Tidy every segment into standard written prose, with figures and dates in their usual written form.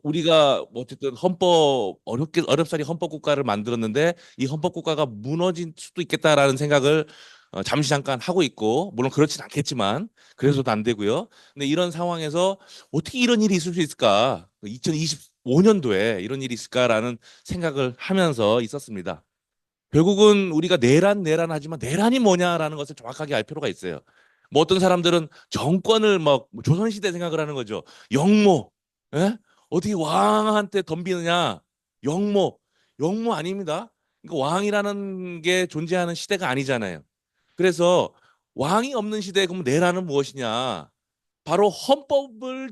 우리가 뭐 어쨌든 헌법 어렵사리 헌법 국가를 만들었는데 이 헌법 국가가 무너질 수도 있겠다라는 생각을 잠시 잠깐 하고 있고 물론 그렇진 않겠지만 그래서도 안 되고요. 근데 이런 상황에서 어떻게 이런 일이 있을 수 있을까? 2025년도에 이런 일이 있을까라는 생각을 하면서 있었습니다. 결국은 우리가 내란 하지만 내란이 뭐냐라는 것을 정확하게 알 필요가 있어요. 뭐 어떤 사람들은 정권을 막 조선시대 생각을 하는 거죠. 영모, 예? 어떻게 왕한테 덤비느냐? 영모, 영모 아닙니다. 그러니까 왕이라는 게 존재하는 시대가 아니잖아요. 그래서 왕이 없는 시대에 그럼 내란은 무엇이냐? 바로 헌법을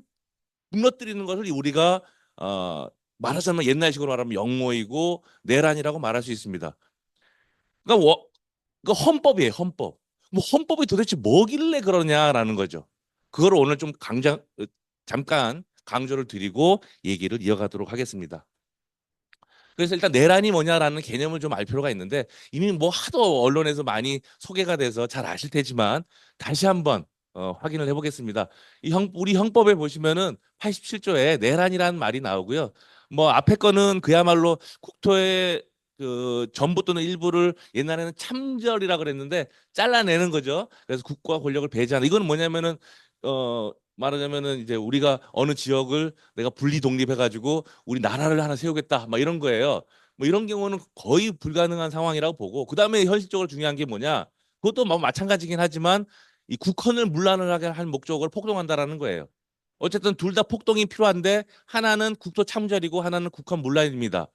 무너뜨리는 것을 우리가 말하자면 옛날식으로 말하면 영모이고 내란이라고 말할 수 있습니다. 그러니까 그 헌법이에요, 헌법. 뭐 헌법이 도대체 뭐길래 그러냐라는 거죠. 그걸 오늘 좀 잠깐 강조를 드리고 얘기를 이어가도록 하겠습니다. 그래서 일단 내란이 뭐냐라는 개념을 좀 알 필요가 있는데 이미 뭐 하도 언론에서 많이 소개가 돼서 잘 아실 테지만 다시 한번 확인을 해보겠습니다. 우리 형법에 보시면은 87조에 내란이라는 말이 나오고요. 뭐 앞에 거는 그야말로 국토의 그 전부 또는 일부를 옛날에는 참절이라 그랬는데 잘라내는 거죠. 그래서 국가 권력을 배제하는 이건 뭐냐면은 말하자면은 이제 우리가 어느 지역을 내가 분리 독립해가지고 우리 나라를 하나 세우겠다 막 이런 거예요. 뭐 이런 경우는 거의 불가능한 상황이라고 보고 그다음에 현실적으로 중요한 게 뭐냐? 그것도 뭐 마찬가지긴 하지만 이 국헌을 문란을 하게 할 목적을 폭동한다라는 거예요. 어쨌든 둘 다 폭동이 필요한데 하나는 국토 참전이고 하나는 국헌 문란입니다.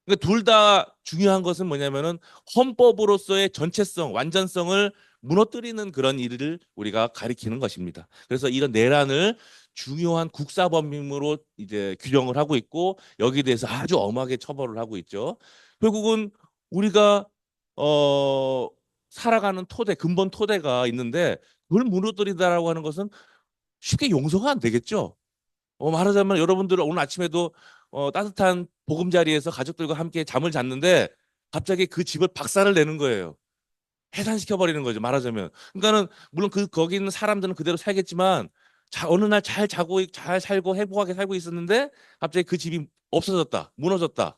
그러니까 둘 다 중요한 것은 뭐냐면은 헌법으로서의 전체성, 완전성을 무너뜨리는 그런 일을 우리가 가리키는 것입니다. 그래서 이런 내란을 중요한 국사범임으로 이제 규정을 하고 있고 여기에 대해서 아주 엄하게 처벌을 하고 있죠. 결국은 우리가 어 살아가는 토대, 근본 토대가 있는데 그걸 무너뜨리다라고 하는 것은 쉽게 용서가 안 되겠죠. 말하자면 여러분들 오늘 아침에도 따뜻한 보금자리에서 가족들과 함께 잠을 잤는데 갑자기 그 집을 박살을 내는 거예요. 해산시켜 버리는 거죠. 말하자면. 그러니까는 물론 거기 있는 사람들은 그대로 살겠지만 어느 날 잘 자고 잘 살고 행복하게 살고 있었는데 갑자기 그 집이 없어졌다. 무너졌다.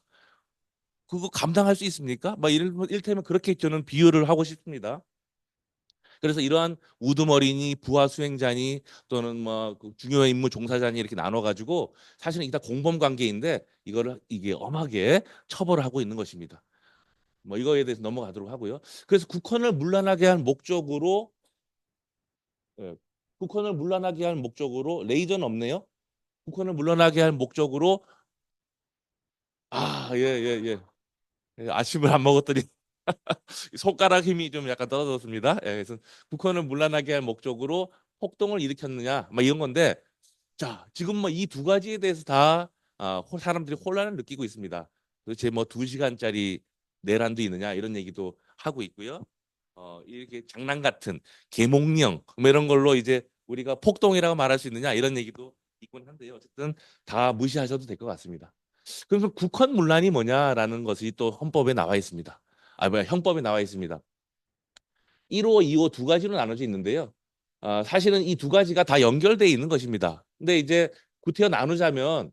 그거 감당할 수 있습니까? 막 이를테면 그렇게 저는 비유를 하고 싶습니다. 그래서 이러한 우두머리니 부하 수행자니 또는 뭐그 중요 임무 종사자니 이렇게 나눠가지고 사실은 이게 다 공범 관계인데 이거를 이게 엄하게 처벌을 하고 있는 것입니다. 뭐 이거에 대해서 넘어가도록 하고요. 그래서 국헌을 문란하게 할 목적으로 예, 국헌을 문란하게 할 목적으로 레이저는 없네요. 국헌을 문란하게 할 목적으로 예, 예, 예. 예, 아침을 안 먹었더니 손가락 힘이 좀 약간 떨어졌습니다. 예, 그래서 국헌을 문란하게 할 목적으로 폭동을 일으켰느냐, 막 이런 건데 자, 지금 뭐 이 두 가지에 대해서 다 사람들이 혼란을 느끼고 있습니다. 도대체 뭐 2시간짜리 내란도 있느냐 이런 얘기도 하고 있고요. 이렇게 장난 같은 계몽령 뭐 이런 걸로 이제 우리가 폭동이라고 말할 수 있느냐 이런 얘기도 있곤 한데요. 어쨌든 다 무시하셔도 될 것 같습니다. 그래서 국헌 문란이 뭐냐라는 것이 또 헌법에 나와 있습니다. 뭐야 형법에 나와 있습니다. 1호, 2호 두 가지로 나눠져 있는데요. 사실은 이 두 가지가 다 연결돼 있는 것입니다. 근데 이제 구태여 나누자면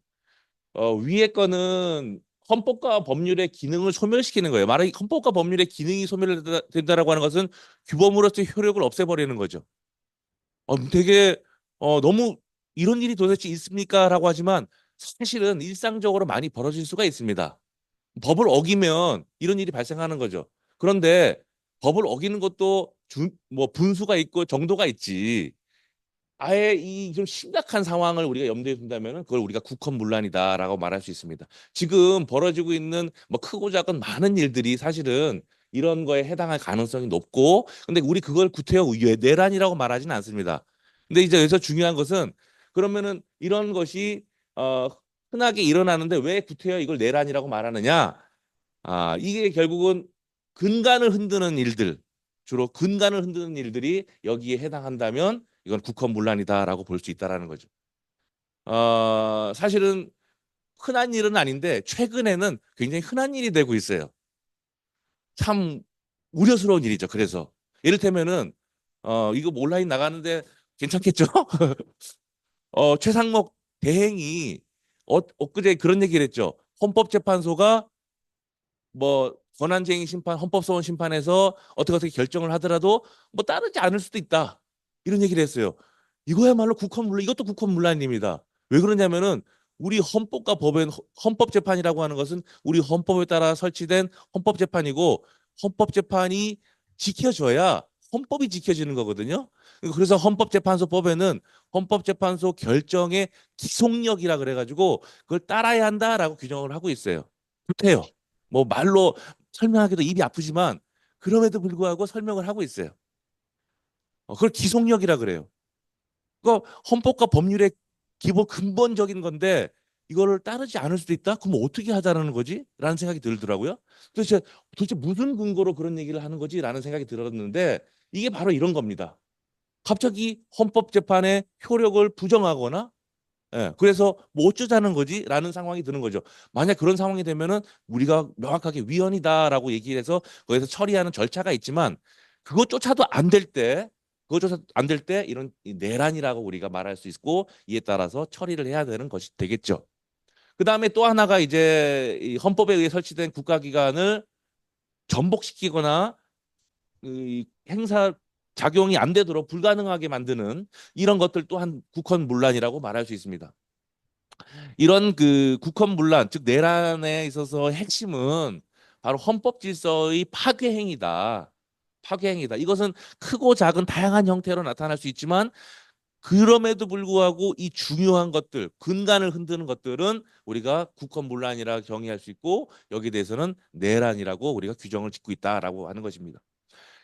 위에 거는 헌법과 법률의 기능을 소멸시키는 거예요. 말하기 헌법과 법률의 기능이 소멸된다라고 하는 것은 규범으로서의 효력을 없애버리는 거죠. 되게 너무 이런 일이 도대체 있습니까?라고 하지만 사실은 일상적으로 많이 벌어질 수가 있습니다. 법을 어기면 이런 일이 발생하는 거죠. 그런데 법을 어기는 것도 뭐 분수가 있고 정도가 있지. 아예 이 좀 심각한 상황을 우리가 염두에 둔다면 그걸 우리가 국헌문란이다라고 말할 수 있습니다. 지금 벌어지고 있는 뭐 크고 작은 많은 일들이 사실은 이런 거에 해당할 가능성이 높고 근데 우리 그걸 구태여 내란이라고 말하지는 않습니다. 근데 이제 여기서 중요한 것은 그러면은 이런 것이 어, 흔하게 일어나는데 왜 구태여 이걸 내란이라고 말하느냐? 이게 결국은 근간을 흔드는 일들, 주로 근간을 흔드는 일들이 여기에 해당한다면 이건 국헌문란이다라고 볼 수 있다라는 거죠. 사실은 흔한 일은 아닌데 최근에는 굉장히 흔한 일이 되고 있어요. 참 우려스러운 일이죠. 그래서 이를테면은 이거 온라인 나가는데 괜찮겠죠? 최상목 대행이 엊그제 그런 얘기를 했죠. 헌법재판소가 뭐 권한쟁의 심판, 헌법소원 심판에서 어떻게 결정을 하더라도 뭐 따르지 않을 수도 있다. 이런 얘기를 했어요. 이거야말로 국헌문란, 이것도 국헌문란입니다. 왜 그러냐면은 우리 헌법과 법엔 헌법재판이라고 하는 것은 우리 헌법에 따라 설치된 헌법재판이고 헌법재판이 지켜져야 헌법이 지켜지는 거거든요. 그래서 헌법재판소법에는 헌법재판소 결정의 기속력이라 그래가지고 그걸 따라야 한다라고 규정을 하고 있어요. 못해요. 뭐 말로 설명하기도 입이 아프지만 그럼에도 불구하고 설명을 하고 있어요. 그걸 기속력이라 그래요. 그러니까 헌법과 법률의 기본 근본적인 건데 이거를 따르지 않을 수도 있다? 그럼 어떻게 하자는 거지? 라는 생각이 들더라고요. 도대체 무슨 근거로 그런 얘기를 하는 거지? 라는 생각이 들었는데 이게 바로 이런 겁니다. 갑자기 헌법재판의 효력을 부정하거나 그래서 뭐 어쩌자는 거지? 라는 상황이 드는 거죠. 만약 그런 상황이 되면은 우리가 명확하게 위헌이다라고 얘기를 해서 거기서 처리하는 절차가 있지만 그것조차도 안 될 때, 그것조차도 안 될 때 이런 내란이라고 우리가 말할 수 있고 이에 따라서 처리를 해야 되는 것이 되겠죠. 그다음에 또 하나가 이제 이 헌법에 의해 설치된 국가기관을 전복시키거나 이 행사 작용이 안 되도록 불가능하게 만드는 이런 것들 또한 국헌문란이라고 말할 수 있습니다. 이런 그 국헌문란, 즉 내란에 있어서 핵심은 바로 헌법 질서의 파괴 행위다. 파괴 행위다. 이것은 크고 작은 다양한 형태로 나타날 수 있지만 그럼에도 불구하고 이 중요한 것들, 근간을 흔드는 것들은 우리가 국헌문란이라 정의할 수 있고 여기에 대해서는 내란이라고 우리가 규정을 짓고 있다라고 하는 것입니다.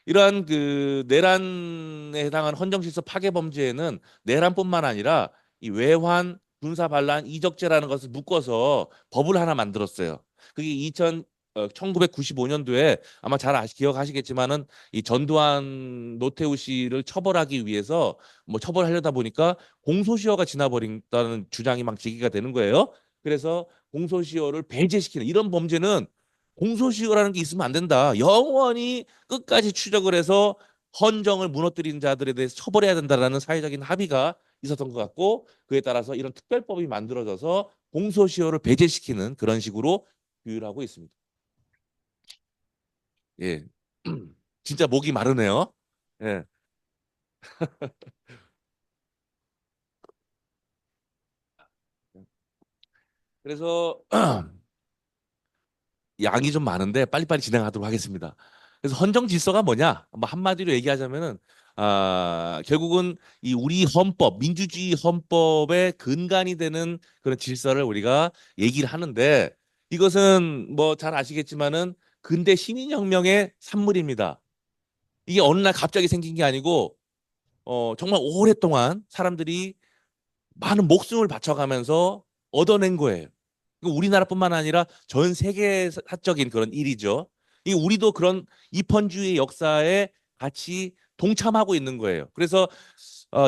이러한 그 내란에 해당한 헌정질서 파괴 범죄에는 내란뿐만 아니라 이 외환, 군사 반란, 이적죄라는 것을 묶어서 법을 하나 만들었어요. 그게 1995년도에 아마 잘 기억하시겠지만은 이 전두환 노태우 씨를 처벌하기 위해서 뭐 처벌하려다 보니까 공소시효가 지나버린다는 주장이 막 제기가 되는 거예요. 그래서 공소시효를 배제시키는 이런 범죄는 공소시효라는 게 있으면 안 된다. 영원히 끝까지 추적을 해서 헌정을 무너뜨린 자들에 대해서 처벌해야 된다라는 사회적인 합의가 있었던 것 같고 그에 따라서 이런 특별법이 만들어져서 공소시효를 배제시키는 그런 식으로 규율하고 있습니다. 예. 진짜 목이 마르네요. 예. 그래서 양이 좀 많은데 빨리빨리 진행하도록 하겠습니다. 그래서 헌정 질서가 뭐냐? 뭐 한마디로 얘기하자면은 결국은 이 우리 헌법, 민주주의 헌법의 근간이 되는 그런 질서를 우리가 얘기를 하는데 이것은 뭐 잘 아시겠지만은 근대 시민혁명의 산물입니다. 이게 어느 날 갑자기 생긴 게 아니고 정말 오랫동안 사람들이 많은 목숨을 바쳐가면서 얻어낸 거예요. 우리나라뿐만 아니라 전 세계사적인 그런 일이죠. 이 우리도 그런 입헌주의 역사에 같이 동참하고 있는 거예요. 그래서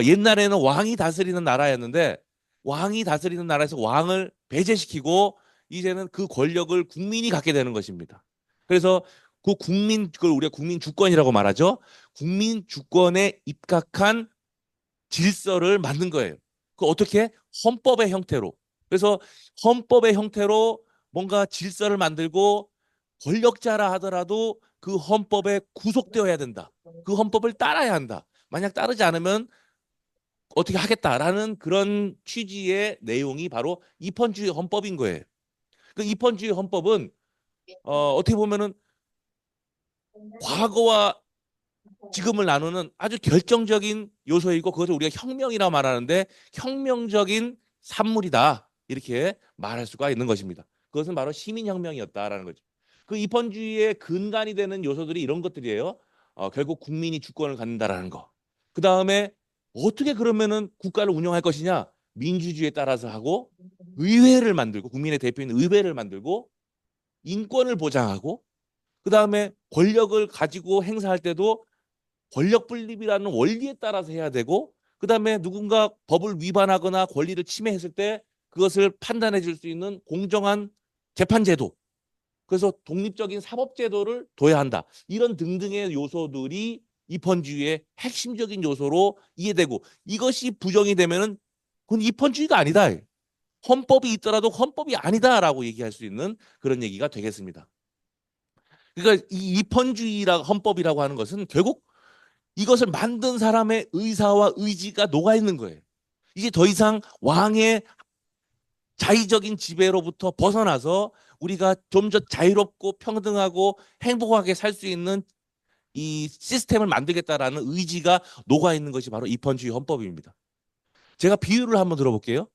옛날에는 왕이 다스리는 나라였는데 왕이 다스리는 나라에서 왕을 배제시키고 이제는 그 권력을 국민이 갖게 되는 것입니다. 그래서 그 그걸 우리가 국민 주권이라고 말하죠. 국민 주권에 입각한 질서를 만든 거예요. 그 어떻게? 헌법의 형태로. 그래서 헌법의 형태로 뭔가 질서를 만들고 권력자라 하더라도 그 헌법에 구속되어야 된다. 그 헌법을 따라야 한다. 만약 따르지 않으면 어떻게 하겠다라는 그런 취지의 내용이 바로 입헌주의 헌법인 거예요. 그 입헌주의 헌법은 어떻게 보면은 과거와 지금을 나누는 아주 결정적인 요소이고 그것을 우리가 혁명이라 말하는데 혁명적인 산물이다 이렇게 말할 수가 있는 것입니다. 그것은 바로 시민혁명이었다라는 거죠. 그 입헌주의의 근간이 되는 요소들이 이런 것들이에요. 결국 국민이 주권을 갖는다라는 거. 그 다음에 어떻게 그러면은 국가를 운영할 것이냐? 민주주의에 따라서 하고 의회를 만들고 국민의 대표인 의회를 만들고 인권을 보장하고 그 다음에 권력을 가지고 행사할 때도 권력 분립이라는 원리에 따라서 해야 되고 그다음에 누군가 법을 위반하거나 권리를 침해했을 때 그것을 판단해 줄 수 있는 공정한 재판 제도 그래서 독립적인 사법 제도를 둬야 한다. 이런 등등의 요소들이 입헌주의의 핵심적인 요소로 이해되고 이것이 부정이 되면은 그건 입헌주의가 아니다. 헌법이 있더라도 헌법이 아니다라고 얘기할 수 있는 그런 얘기가 되겠습니다. 그러니까 이 입헌주의라 헌법이라고 하는 것은 결국 이것을 만든 사람의 의사와 의지가 녹아 있는 거예요. 이제 더 이상 왕의 자의적인 지배로부터 벗어나서 우리가 좀 더 자유롭고 평등하고 행복하게 살 수 있는 이 시스템을 만들겠다라는 의지가 녹아 있는 것이 바로 입헌주의 헌법입니다. 제가 비유를 한번 들어볼게요.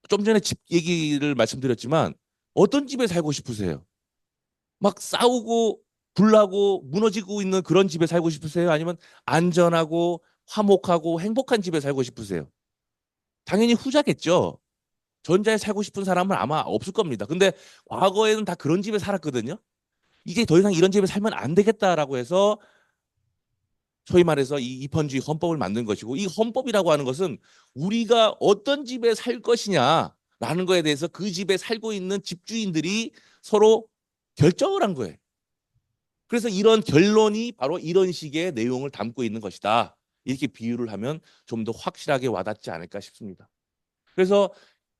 좀 전에 집 얘기를 말씀드렸지만 어떤 집에 살고 싶으세요? 막 싸우고 불나고 무너지고 있는 그런 집에 살고 싶으세요? 아니면 안전하고 화목하고 행복한 집에 살고 싶으세요? 당연히 후자겠죠. 전자에 살고 싶은 사람은 아마 없을 겁니다. 근데 과거에는 다 그런 집에 살았거든요. 이제 더 이상 이런 집에 살면 안 되겠다라고 해서 소위 말해서 이 입헌주의 헌법을 만든 것이고, 이 헌법이라고 하는 것은 우리가 어떤 집에 살 것이냐라는 거에 대해서 그 집에 살고 있는 집주인들이 서로 결정을 한 거예요. 그래서 이런 결론이 바로 이런 식의 내용을 담고 있는 것이다. 이렇게 비유를 하면 좀 더 확실하게 와닿지 않을까 싶습니다. 그래서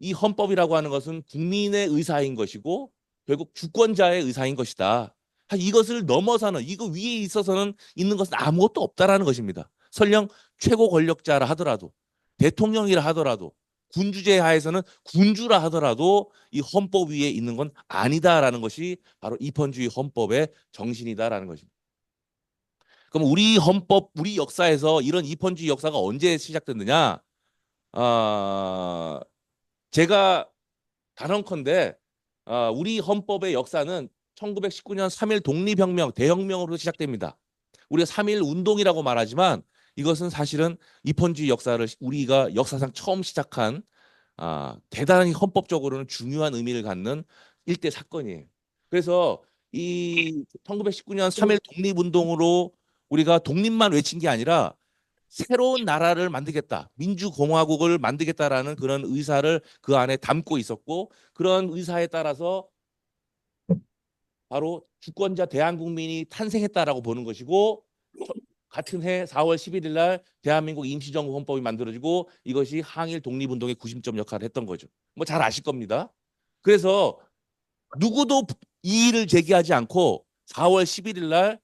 이 헌법이라고 하는 것은 국민의 의사인 것이고 결국 주권자의 의사인 것이다. 이것을 넘어서는, 이거 위에 있어서는 있는 것은 아무것도 없다라는 것입니다. 설령 최고 권력자라 하더라도, 대통령이라 하더라도, 군주제 하에서는 군주라 하더라도 이 헌법 위에 있는 건 아니다라는 것이 바로 입헌주의 헌법의 정신이다라는 것입니다. 그럼 우리 헌법, 우리 역사에서 이런 입헌주의 역사가 언제 시작됐느냐? 제가 단언컨대 우리 헌법의 역사는 1919년 3.1 독립혁명 대혁명으로 시작됩니다. 우리가 3.1 운동이라고 말하지만 이것은 사실은 입헌주의 역사를 우리가 역사상 처음 시작한 대단히 헌법적으로는 중요한 의미를 갖는 일대 사건이에요. 그래서 이 1919년 3.1 독립운동으로 우리가 독립만 외친 게 아니라 새로운 나라를 만들겠다, 민주공화국을 만들겠다라는 그런 의사를 그 안에 담고 있었고, 그런 의사에 따라서 바로 주권자 대한국민이 탄생했다라고 보는 것이고, 같은 해 4월 11일 날 대한민국 임시정부 헌법이 만들어지고 이것이 항일 독립운동의 구심점 역할을 했던 거죠. 뭐 잘 아실 겁니다. 그래서 누구도 이의를 제기하지 않고 4월 11일 날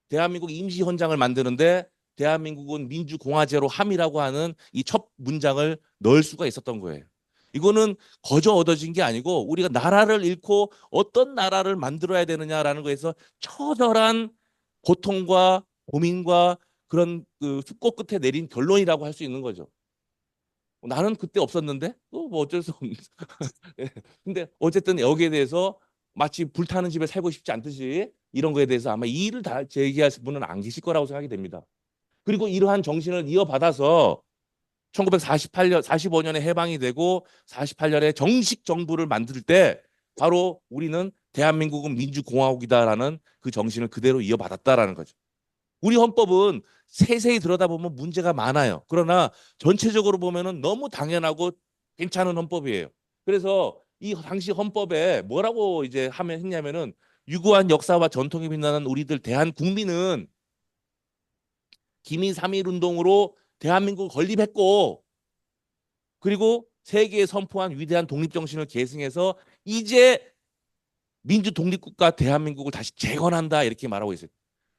대한민국 임시헌장을 만드는데 대한민국은 민주공화제로 함이라고 하는 이 첫 문장을 넣을 수가 있었던 거예요. 이거는 거저 얻어진 게 아니고 우리가 나라를 잃고 어떤 나라를 만들어야 되느냐라는 거에서 처절한 고통과 고민과 그런 그 숙고 끝에 내린 결론이라고 할 수 있는 거죠. 나는 그때 없었는데 뭐 어쩔 수 없는. 근데 어쨌든 여기에 대해서 마치 불타는 집에 살고 싶지 않듯이 이런 거에 대해서 아마 이의를 다 제기할 분은 안 계실 거라고 생각이 됩니다. 그리고 이러한 정신을 이어받아서 1948년, 45년에 해방이 되고 48년에 정식 정부를 만들 때 바로 우리는 대한민국은 민주공화국이다라는 그 정신을 그대로 이어받았다라는 거죠. 우리 헌법은 세세히 들여다보면 문제가 많아요. 그러나 전체적으로 보면은 너무 당연하고 괜찮은 헌법이에요. 그래서 이 당시 헌법에 뭐라고 이제 하면 했냐면은 유구한 역사와 전통이 빛나는 우리들 대한국민은 기미 3.1 운동으로 대한민국을 건립했고 그리고 세계에 선포한 위대한 독립정신을 계승해서 이제 민주 독립국가 대한민국을 다시 재건한다 이렇게 말하고 있어요.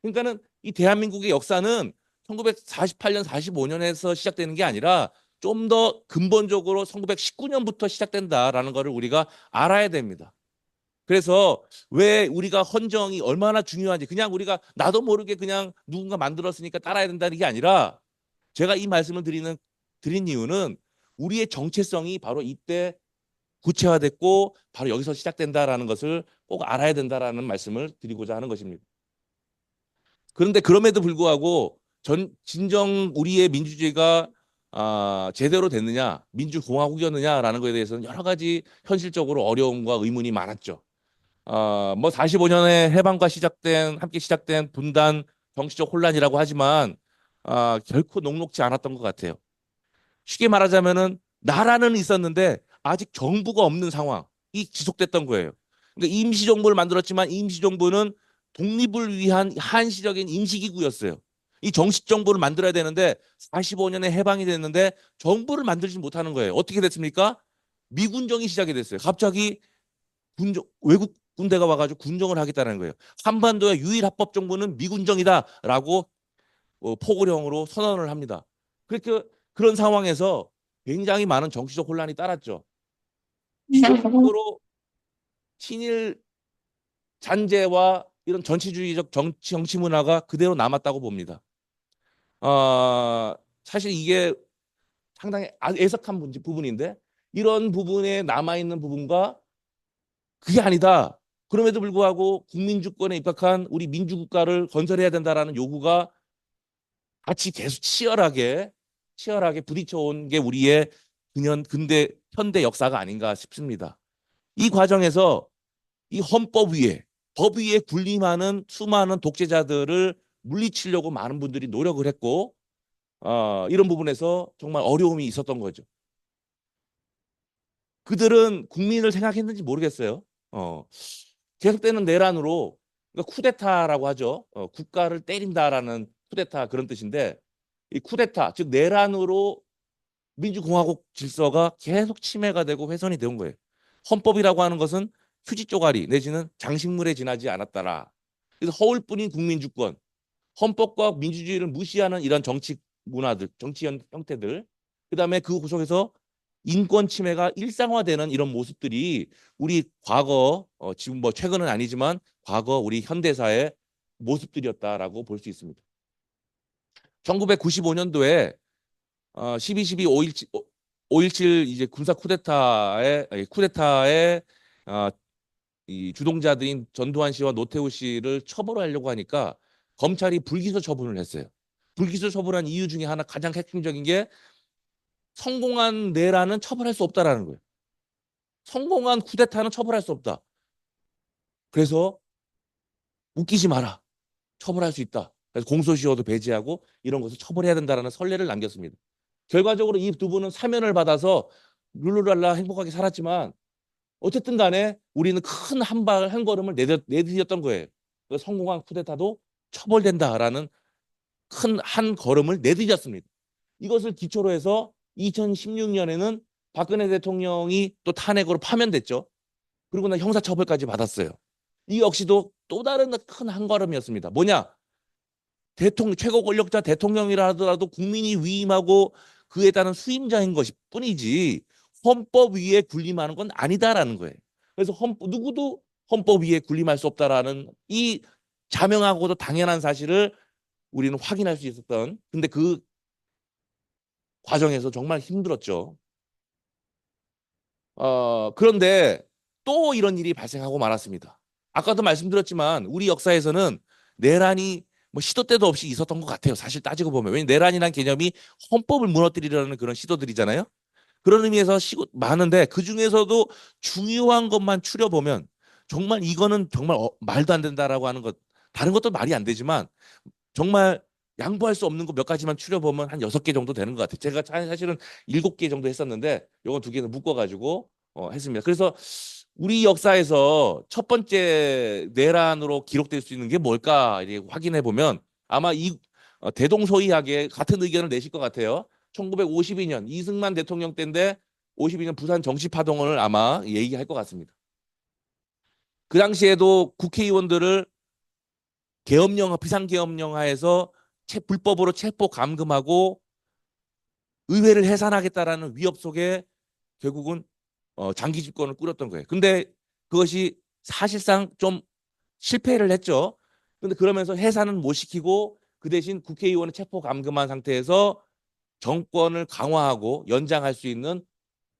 그러니까는 이 대한민국의 역사는 1948년, 45년에서 시작되는 게 아니라 좀 더 근본적으로 1919년부터 시작된다라는 것을 우리가 알아야 됩니다. 그래서 왜 우리가 헌정이 얼마나 중요한지 그냥 우리가 나도 모르게 그냥 누군가 만들었으니까 따라야 된다는 게 아니라 제가 이 말씀을 드린 이유는 우리의 정체성이 바로 이때 구체화됐고 바로 여기서 시작된다라는 것을 꼭 알아야 된다라는 말씀을 드리고자 하는 것입니다. 그런데 그럼에도 불구하고 진정 우리의 민주주의가 제대로 됐느냐, 민주공화국이었느냐라는 것에 대해서는 여러 가지 현실적으로 어려움과 의문이 많았죠. 뭐 45년에 해방과 함께 시작된 분단, 정치적 혼란이라고 하지만 결코 녹록지 않았던 것 같아요. 쉽게 말하자면은 나라는 있었는데 아직 정부가 없는 상황이 지속됐던 거예요. 그러니까 임시정부를 만들었지만 임시정부는 독립을 위한 한시적인 임시기구였어요. 이 정식 정부를 만들어야 되는데 45년에 해방이 됐는데 정부를 만들지 못하는 거예요. 어떻게 됐습니까? 미군정이 시작이 됐어요. 갑자기 외국 군대가 와가지고 군정을 하겠다는 거예요. 한반도의 유일 합법 정부는 미군정이다라고 포고령으로 선언을 합니다. 그렇게 그런 상황에서 굉장히 많은 정치적 혼란이 따랐죠. 실질적으로 친일 잔재와 이런 전체주의적 정치 문화가 그대로 남았다고 봅니다. 어, 사실 이게 상당히 애석한 부분인데 이런 부분에 남아있는 부분과 그게 아니다. 그럼에도 불구하고 국민주권에 입각한 우리 민주국가를 건설해야 된다라는 요구가 같이 계속 치열하게 부딪혀온 게 우리의 근대 현대 역사가 아닌가 싶습니다. 이 과정에서 이 헌법 위에 법 위에 군림하는 수많은 독재자들을 물리치려고 많은 분들이 노력을 했고 이런 부분에서 정말 어려움이 있었던 거죠. 그들은 국민을 생각했는지 모르겠어요. 계속되는 내란으로 그러니까 쿠데타라고 하죠. 국가를 때린다라는 쿠데타 그런 뜻인데 이 쿠데타 즉 내란으로 민주공화국 질서가 계속 침해가 되고 훼손이 된 거예요. 헌법이라고 하는 것은 휴지 쪼가리 내지는 장식물에 지나지 않았다라. 그래서 허울뿐인 국민주권, 헌법과 민주주의를 무시하는 이런 정치 문화들, 정치 형태들, 그다음에 그 속에서 인권 침해가 일상화되는 이런 모습들이 우리 과거, 지금 뭐 최근은 아니지만 과거 우리 현대사의 모습들이었다라고 볼 수 있습니다. 1995년도에 12.12 5.17 이제 군사 쿠데타의 이 주동자들인 전두환 씨와 노태우 씨를 처벌하려고 하니까 검찰이 불기소 처분을 했어요. 불기소 처분한 이유 중에 하나 가장 핵심적인 게 성공한 내란은 처벌할 수 없다라는 거예요. 성공한 쿠데타는 처벌할 수 없다. 그래서 웃기지 마라. 처벌할 수 있다. 그래서 공소시효도 배제하고 이런 것을 처벌해야 된다라는 선례를 남겼습니다. 결과적으로 이 두 분은 사면을 받아서 룰루랄라 행복하게 살았지만 어쨌든 간에 우리는 큰 한 걸음을 내디뎠던 거예요. 성공한 쿠데타도 처벌된다라는 큰 한 걸음을 내디뎠습니다. 이것을 기초로 해서 2016년에는 박근혜 대통령이 또 탄핵으로 파면됐죠. 그리고 나 형사처벌까지 받았어요. 이 역시도 또 다른 큰 한 걸음이었습니다. 뭐냐? 최고 권력자 대통령이라 하더라도 국민이 위임하고 그에 따른 수임자인 것이 뿐이지 헌법 위에 군림하는 건 아니다라는 거예요. 그래서 누구도 헌법 위에 군림할 수 없다라는 이 자명하고도 당연한 사실을 우리는 확인할 수 있었던 근데 그 과정에서 정말 힘들었죠. 그런데 또 이런 일이 발생하고 말았습니다. 아까도 말씀드렸지만 우리 역사에서는 내란이 뭐 시도 때도 없이 있었던 것 같아요. 사실 따지고 보면. 왜냐면 내란이라는 개념이 헌법을 무너뜨리려는 그런 시도들이잖아요. 그런 의미에서 많은데 그중에서도 중요한 것만 추려보면 정말 이거는 정말 말도 안 된다라고 하는 것 다른 것도 말이 안 되지만 정말 양보할 수 없는 거 몇 가지만 추려보면 한 6개 정도 되는 것 같아요. 제가 사실은 7개 정도 했었는데 요건 2개는 묶어가지고 했습니다. 그래서 우리 역사에서 첫 번째 내란으로 기록될 수 있는 게 뭘까 확인해 보면 아마 이 대동소이하게 같은 의견을 내실 것 같아요. 1952년 이승만 대통령 때인데 52년 부산 정치파동을 아마 얘기할 것 같습니다. 그 당시에도 국회의원들을 비상계엄령 하에서 불법으로 체포 감금하고 의회를 해산하겠다라는 위협 속에 결국은 장기 집권을 꾸렸던 거예요. 근데 그것이 사실상 좀 실패를 했죠. 근데 그러면서 해산은 못 시키고 그 대신 국회의원을 체포 감금한 상태에서 정권을 강화하고 연장할 수 있는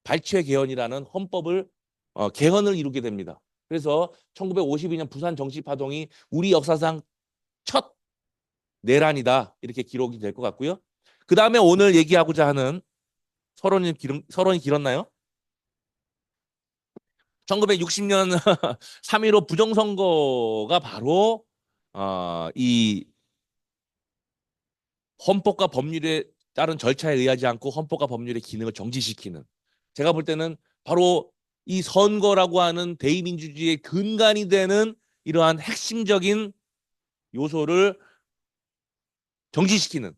발췌 개헌이라는 헌법을 개헌을 이루게 됩니다. 그래서 1952년 부산 정치파동이 우리 역사상 첫 내란이다 이렇게 기록이 될 것 같고요. 그 다음에 오늘 얘기하고자 하는 서론이 길었나요? 1960년 3.15 부정선거가 바로 이 헌법과 법률에 따른 절차에 의하지 않고 헌법과 법률의 기능을 정지시키는 제가 볼 때는 바로 이 선거라고 하는 대의민주주의의 근간이 되는 이러한 핵심적인 요소를 정지시키는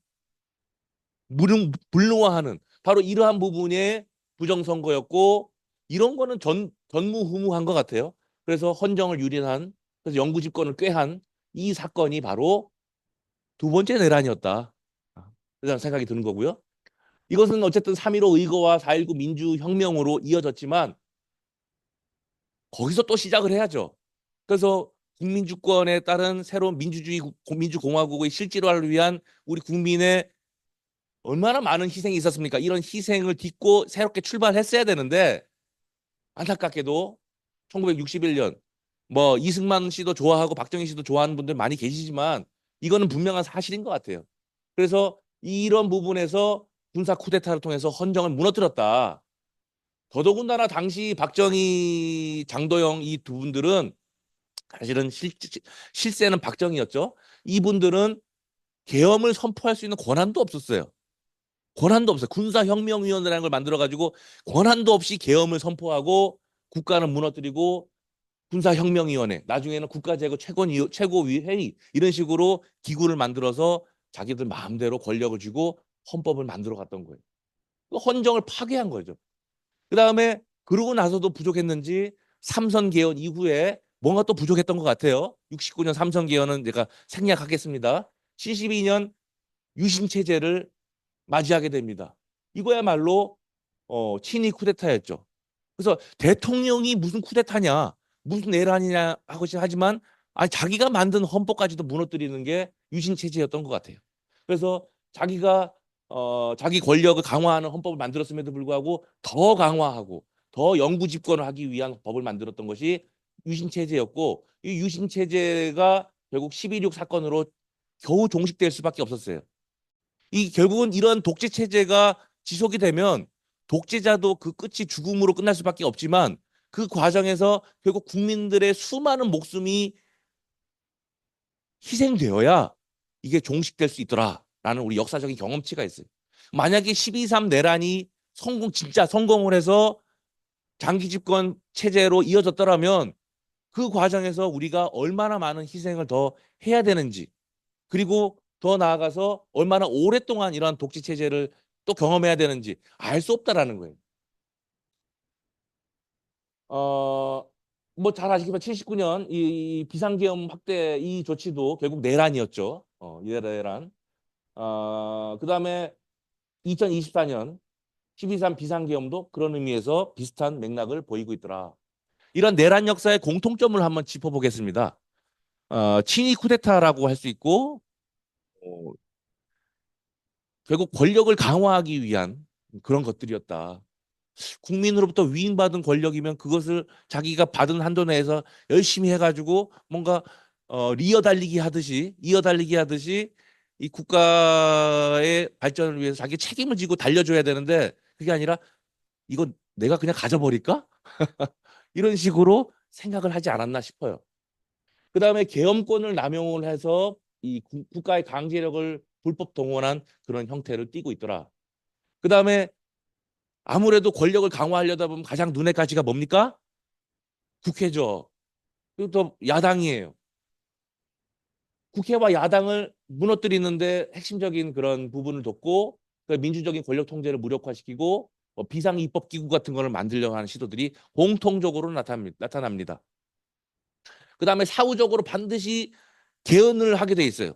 불능화하는 바로 이러한 부분의 부정선거였고 이런 거는 전무후무한 것 같아요. 그래서 헌정을 유린한, 그래서 영구 집권을 꾀한 이 사건이 바로 두 번째 내란이었다. 그런 생각이 드는 거고요. 이것은 어쨌든 3.15 의거와 4.19 민주혁명으로 이어졌지만 거기서 또 시작을 해야죠. 그래서 국민주권에 따른 새로운 민주주의 민주공화국의 실질화를 위한 우리 국민의 얼마나 많은 희생이 있었습니까? 이런 희생을 딛고 새롭게 출발했어야 되는데 안타깝게도 1961년 뭐 이승만 씨도 좋아하고 박정희 씨도 좋아하는 분들 많이 계시지만 이거는 분명한 사실인 것 같아요. 그래서 이런 부분에서 군사 쿠데타를 통해서 헌정을 무너뜨렸다. 더더군다나 당시 박정희, 장도영 이 두 분들은 사실은 실세는 박정희였죠. 이분들은 계엄을 선포할 수 있는 권한도 없었어요. 권한도 없어요. 군사혁명위원회라는 걸 만들어가지고 권한도 없이 계엄을 선포하고 국가는 무너뜨리고 군사혁명위원회, 나중에는 국가제고 최고위회의 이런 식으로 기구를 만들어서 자기들 마음대로 권력을 쥐고 헌법을 만들어 갔던 거예요. 헌정을 파괴한 거죠. 그다음에 그러고 나서도 부족했는지 삼선 개헌 이후에 뭔가 또 부족했던 것 같아요. 69년 삼선 개헌은 제가 생략하겠습니다. 72년 유신 체제를 맞이하게 됩니다. 이거야말로 친위 쿠데타였죠. 그래서 대통령이 무슨 쿠데타냐, 무슨 내란이냐 하지만 아니 자기가 만든 헌법까지도 무너뜨리는 게 유신 체제였던 것 같아요. 그래서 자기가 자기 권력을 강화하는 헌법을 만들었음에도 불구하고 더 강화하고 더 영구 집권을 하기 위한 법을 만들었던 것이 유신 체제였고 이 유신 체제가 결국 12.6 사건으로 겨우 종식될 수밖에 없었어요. 이 결국은 이런 독재 체제가 지속이 되면 독재자도 그 끝이 죽음으로 끝날 수밖에 없지만 그 과정에서 결국 국민들의 수많은 목숨이 희생되어야 이게 종식될 수 있더라라는 우리 역사적인 경험치가 있어요. 만약에 12.3 내란이 진짜 성공을 해서 장기 집권 체제로 이어졌더라면 그 과정에서 우리가 얼마나 많은 희생을 더 해야 되는지 그리고 더 나아가서 얼마나 오랫동안 이러한 독재 체제를 또 경험해야 되는지 알 수 없다라는 거예요. 뭐 잘 아시겠지만 79년 이 비상계엄 확대 이 조치도 결국 내란이었죠. 이 내란. 그다음에 2024년 12.3 비상계엄도 그런 의미에서 비슷한 맥락을 보이고 있더라. 이런 내란 역사의 공통점을 한번 짚어보겠습니다. 친위 쿠데타라고 할 수 있고 어, 결국 권력을 강화하기 위한 그런 것들이었다. 국민으로부터 위임받은 권력이면 그것을 자기가 받은 한도 내에서 열심히 해가지고 뭔가 이어달리기 하듯이 이 국가의 발전을 위해서 자기 책임을 지고 달려줘야 되는데 그게 아니라 이건 내가 그냥 가져버릴까? 이런 식으로 생각을 하지 않았나 싶어요. 그다음에 계엄권을 남용을 해서 이 국가의 강제력을 불법 동원한 그런 형태를 띠고 있더라. 그다음에 아무래도 권력을 강화하려다 보면 가장 눈에 가시가 뭡니까? 국회죠. 그리고 또 야당이에요. 국회와 야당을 무너뜨리는데 핵심적인 그런 부분을 뒀고 민주적인 권력 통제를 무력화시키고 비상입법기구 같은 거를 만들려고 하는 시도들이 공통적으로 나타납니다. 그다음에 사후적으로 반드시 개헌을 하게 돼 있어요.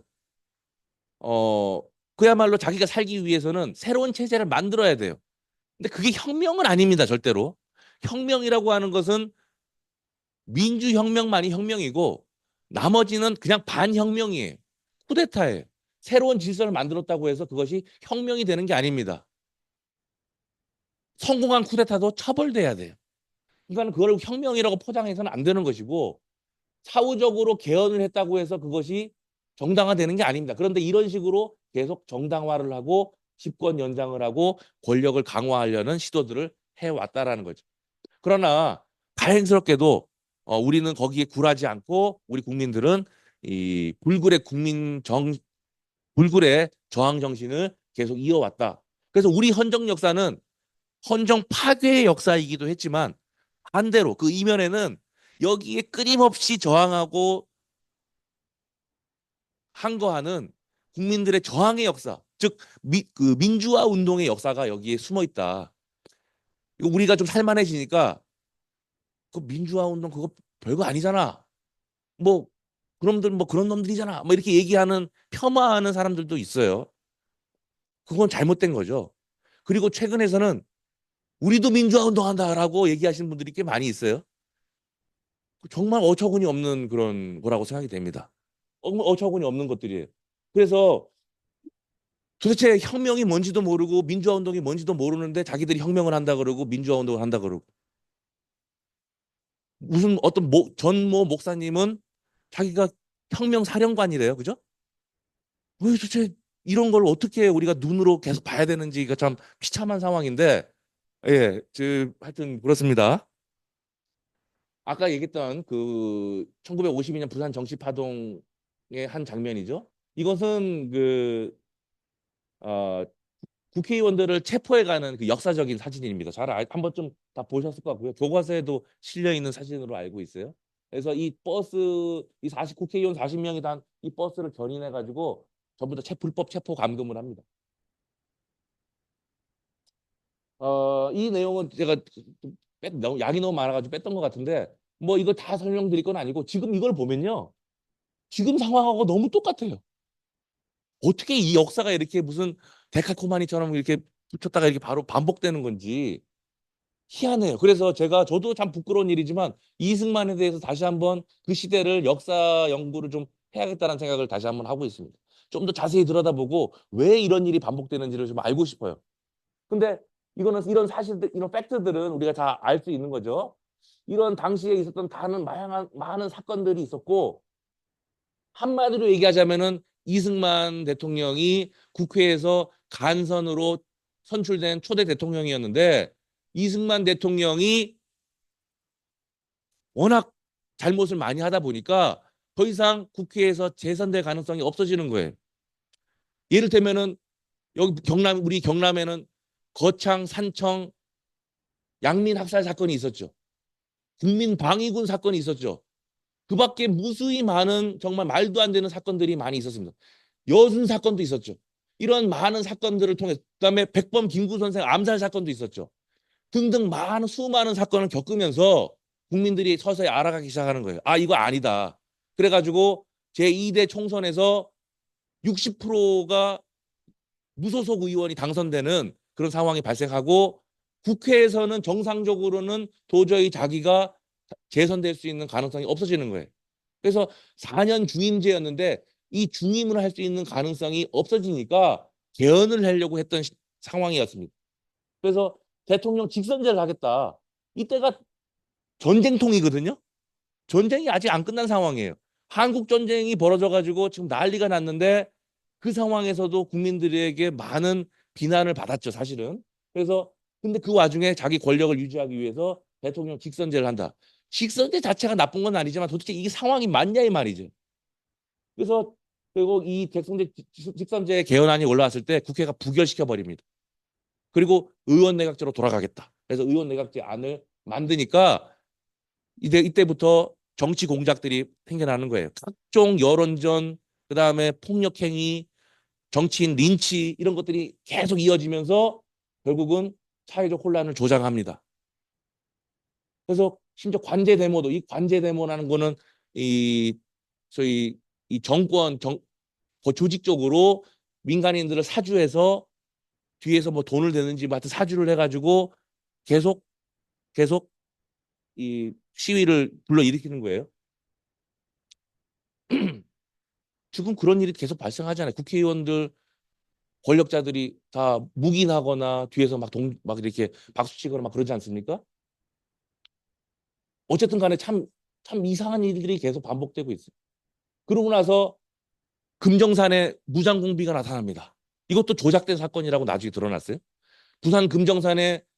그야말로 자기가 살기 위해서는 새로운 체제를 만들어야 돼요. 근데 그게 혁명은 아닙니다, 절대로. 혁명이라고 하는 것은 민주혁명만이 혁명이고 나머지는 그냥 반혁명이에요. 쿠데타예요. 새로운 질서를 만들었다고 해서 그것이 혁명이 되는 게 아닙니다. 성공한 쿠데타도 처벌돼야 돼요. 그러니까 그걸 혁명이라고 포장해서는 안 되는 것이고 사후적으로 개헌을 했다고 해서 그것이 정당화되는 게 아닙니다. 그런데 이런 식으로 계속 정당화를 하고 집권 연장을 하고 권력을 강화하려는 시도들을 해왔다라는 거죠. 그러나 다행스럽게도 우리는 거기에 굴하지 않고 우리 국민들은 이 불굴의 저항 정신을 계속 이어왔다. 그래서 우리 헌정 역사는 헌정 파괴의 역사이기도 했지만 반대로 그 이면에는 여기에 끊임없이 저항하고 항거하는 국민들의 저항의 역사, 즉 그 민주화 운동의 역사가 여기에 숨어 있다. 이거 우리가 좀 살만해지니까 그 민주화 운동 그거 별거 아니잖아. 뭐 그놈들 뭐 그런 놈들이잖아. 뭐 이렇게 얘기하는 폄하하는 사람들도 있어요. 그건 잘못된 거죠. 그리고 최근에서는 우리도 민주화 운동한다라고 얘기하시는 분들이 꽤 많이 있어요. 정말 어처구니 없는 그런 거라고 생각이 됩니다. 어처구니 없는 것들이에요. 그래서 도대체 혁명이 뭔지도 모르고 민주화 운동이 뭔지도 모르는데 자기들이 혁명을 한다 그러고 민주화 운동을 한다 그러고 무슨 어떤 전모 목사님은 자기가 혁명 사령관이래요. 그죠? 왜 도대체 이런 걸 어떻게 우리가 눈으로 계속 봐야 되는지가 참 비참한 상황인데 예, 하여튼 그렇습니다. 아까 얘기했던 그 1952년 부산 정치파동의 한 장면이죠. 이것은 어, 국회의원들을 체포해가는 그 역사적인 사진입니다. 한번 좀 다 보셨을 것 같고요. 교과서에도 실려 있는 사진으로 알고 있어요. 그래서 이 버스, 이 40국회의원 40명이 단 이 버스를 견인해가지고 전부 다 불법 체포 감금을 합니다. 이 내용은 제가 양이 너무 많아가지고 뺐던 것 같은데 뭐 이거 다 설명드릴 건 아니고 지금 이걸 보면요. 지금 상황하고 너무 똑같아요. 어떻게 이 역사가 이렇게 무슨 데칼코마니처럼 이렇게 붙였다가 이렇게 바로 반복되는 건지 희한해요. 그래서 저도 참 부끄러운 일이지만 이승만에 대해서 다시 한번 그 시대를 역사 연구를 좀 해야겠다는 생각을 다시 한번 하고 있습니다. 좀 더 자세히 들여다보고 왜 이런 일이 반복되는지를 좀 알고 싶어요. 근데 이런 사실들, 이런 팩트들은 우리가 다 알 수 있는 거죠. 이런 당시에 있었던 많은 사건들이 있었고 한마디로 얘기하자면은 이승만 대통령이 국회에서 간선으로 선출된 초대 대통령이었는데 이승만 대통령이 워낙 잘못을 많이 하다 보니까 더 이상 국회에서 재선될 가능성이 없어지는 거예요. 예를 들면은 우리 경남에는 거창, 산청, 양민 학살 사건이 있었죠. 국민방위군 사건이 있었죠. 그 밖에 무수히 많은 정말 말도 안 되는 사건들이 많이 있었습니다. 여순 사건도 있었죠. 이런 많은 사건들을 통해 그다음에 백범 김구 선생 암살 사건도 있었죠. 등등 수많은 사건을 겪으면서 국민들이 서서히 알아가기 시작하는 거예요. 아, 이거 아니다. 그래가지고 제2대 총선에서 60%가 무소속 의원이 당선되는 그런 상황이 발생하고 국회에서는 정상적으로는 도저히 자기가 재선될 수 있는 가능성이 없어지는 거예요. 그래서 4년 중임제였는데 이 중임을 할 수 있는 가능성이 없어지니까 개헌을 하려고 했던 상황이었습니다. 그래서 대통령 직선제를 하겠다. 이때가 전쟁통이거든요. 전쟁이 아직 안 끝난 상황이에요. 한국 전쟁이 벌어져가지고 지금 난리가 났는데 그 상황에서도 국민들에게 많은 비난을 받았죠, 사실은. 그래서 근데 그 와중에 자기 권력을 유지하기 위해서 대통령 직선제를 한다. 직선제 자체가 나쁜 건 아니지만 도대체 이게 상황이 맞냐 이 말이죠. 그래서 결국 이 직선제 개헌안이 올라왔을 때 국회가 부결시켜 버립니다. 그리고 의원 내각제로 돌아가겠다. 그래서 의원 내각제 안을 만드니까 이때부터 정치 공작들이 생겨나는 거예요. 각종 여론전, 그다음에 폭력행위, 정치인 린치 이런 것들이 계속 이어지면서 결국은 사회적 혼란을 조장합니다. 그래서 심지어 이 관제 데모라는 거는 이 소위 이 조직적으로 민간인들을 사주해서 뒤에서 뭐 돈을 대는지 뭐 하여튼 사주를 해가지고 계속 계속 이 시위를 불러일으키는 거예요. 지금 그런 일이 계속 발생하잖아요. 국회의원들 권력자들이 다 묵인하거나 뒤에서 막 이렇게 박수치거나 막 그러지 않습니까? 어쨌든 간에 참 이상한 일들이 계속 반복되고 있어요. 그러고 나서 금정산에 무장공비가 나타납니다. 이것도 조작된 사건이라고 나중에 드러났어요.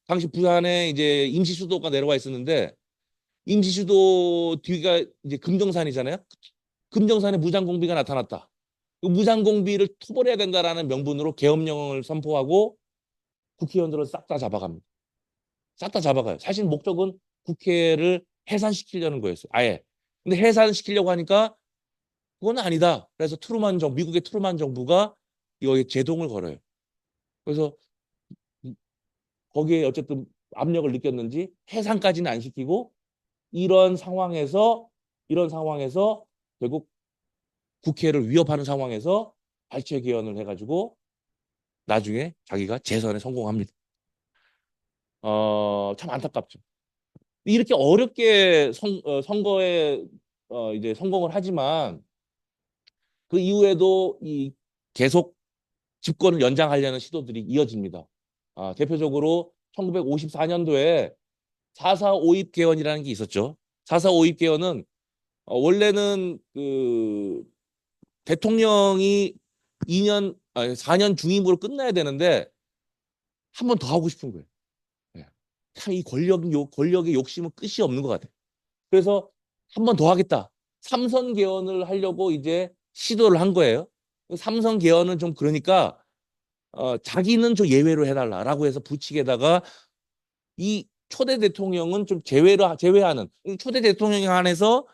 당시 부산에 이제 임시수도가 내려와 있었는데 임시수도 뒤가 이제 금정산이잖아요. 금정산에 무장공비가 나타났다. 그 무장공비를 토벌해야 된다라는 명분으로 계엄령을 선포하고 국회의원들을 싹 다 잡아갑니다. 싹 다 잡아가요. 사실 목적은 국회를 해산시키려는 거였어요. 아예. 근데 해산시키려고 하니까 그건 아니다. 그래서 미국의 트루만 정부가 이거에 제동을 걸어요. 그래서 거기에 어쨌든 압력을 느꼈는지 해산까지는 안 시키고 이런 상황에서 결국 국회를 위협하는 상황에서 발췌 개헌을 해가지고 나중에 자기가 재선에 성공합니다. 참 안타깝죠. 이렇게 어렵게 선거에 이제 성공을 하지만 그 이후에도 이 계속 집권을 연장하려는 시도들이 이어집니다. 대표적으로 1954년도에 4.4 오입 개헌이라는 게 있었죠. 4.4 오입 개헌은 원래는 그 대통령이 4년 중임으로 끝나야 되는데 한 번 더 하고 싶은 거예요. 예. 참이 권력의 욕심은 끝이 없는 것 같아요. 그래서 한 번 더 하겠다. 삼선 개헌을 하려고 이제 시도를 한 거예요. 삼선 개헌은 좀 그러니까 자기는 좀 예외로 해달라라고 해서 부칙에다가 이 초대 대통령은 좀 제외하는 초대 대통령에 한해서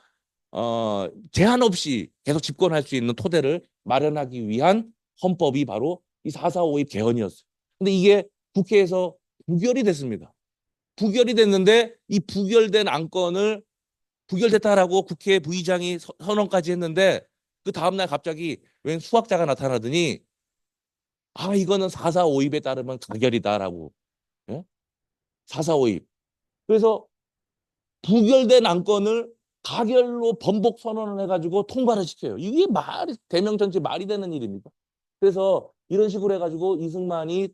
제한 없이 계속 집권할 수 있는 토대를 마련하기 위한 헌법이 바로 이 4.4 오입 개헌이었어요. 근데 이게 국회에서 부결이 됐습니다. 부결이 됐는데 이 부결된 안건을 부결됐다라고 국회 부의장이 선언까지 했는데 그 다음날 갑자기 웬 수학자가 나타나더니 이거는 4.4 오입에 따르면 가결이다라고. 예? 4.4 오입. 그래서 부결된 안건을 가결로 번복 선언을 해가지고 통과를 시켜요. 이게 대명정치 말이 되는 일입니까? 그래서 이런 식으로 해가지고 이승만이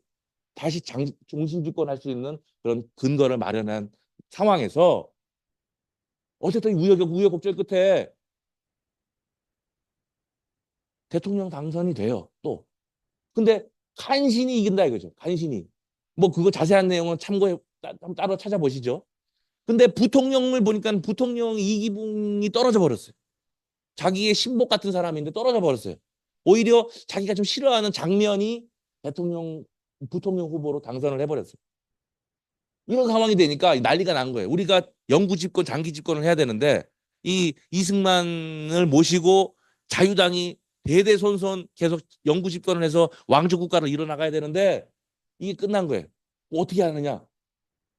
다시 종신집권할 수 있는 그런 근거를 마련한 상황에서 어쨌든 우여곡절 끝에 대통령 당선이 돼요. 또. 근데 간신히 이긴다 이거죠. 간신히. 뭐 그거 자세한 내용은 따로 찾아보시죠. 근데 부통령을 보니까 부통령 이기붕이 떨어져 버렸어요. 자기의 신복 같은 사람인데 떨어져 버렸어요. 오히려 자기가 좀 싫어하는 장면이 부통령 후보로 당선을 해버렸어요. 이런 상황이 되니까 난리가 난 거예요. 우리가 영구 집권, 장기 집권을 해야 되는데 이 이승만을 모시고 자유당이 대대손손 계속 영구 집권을 해서 왕조 국가를 이뤄나가야 되는데 이게 끝난 거예요. 어떻게 하느냐?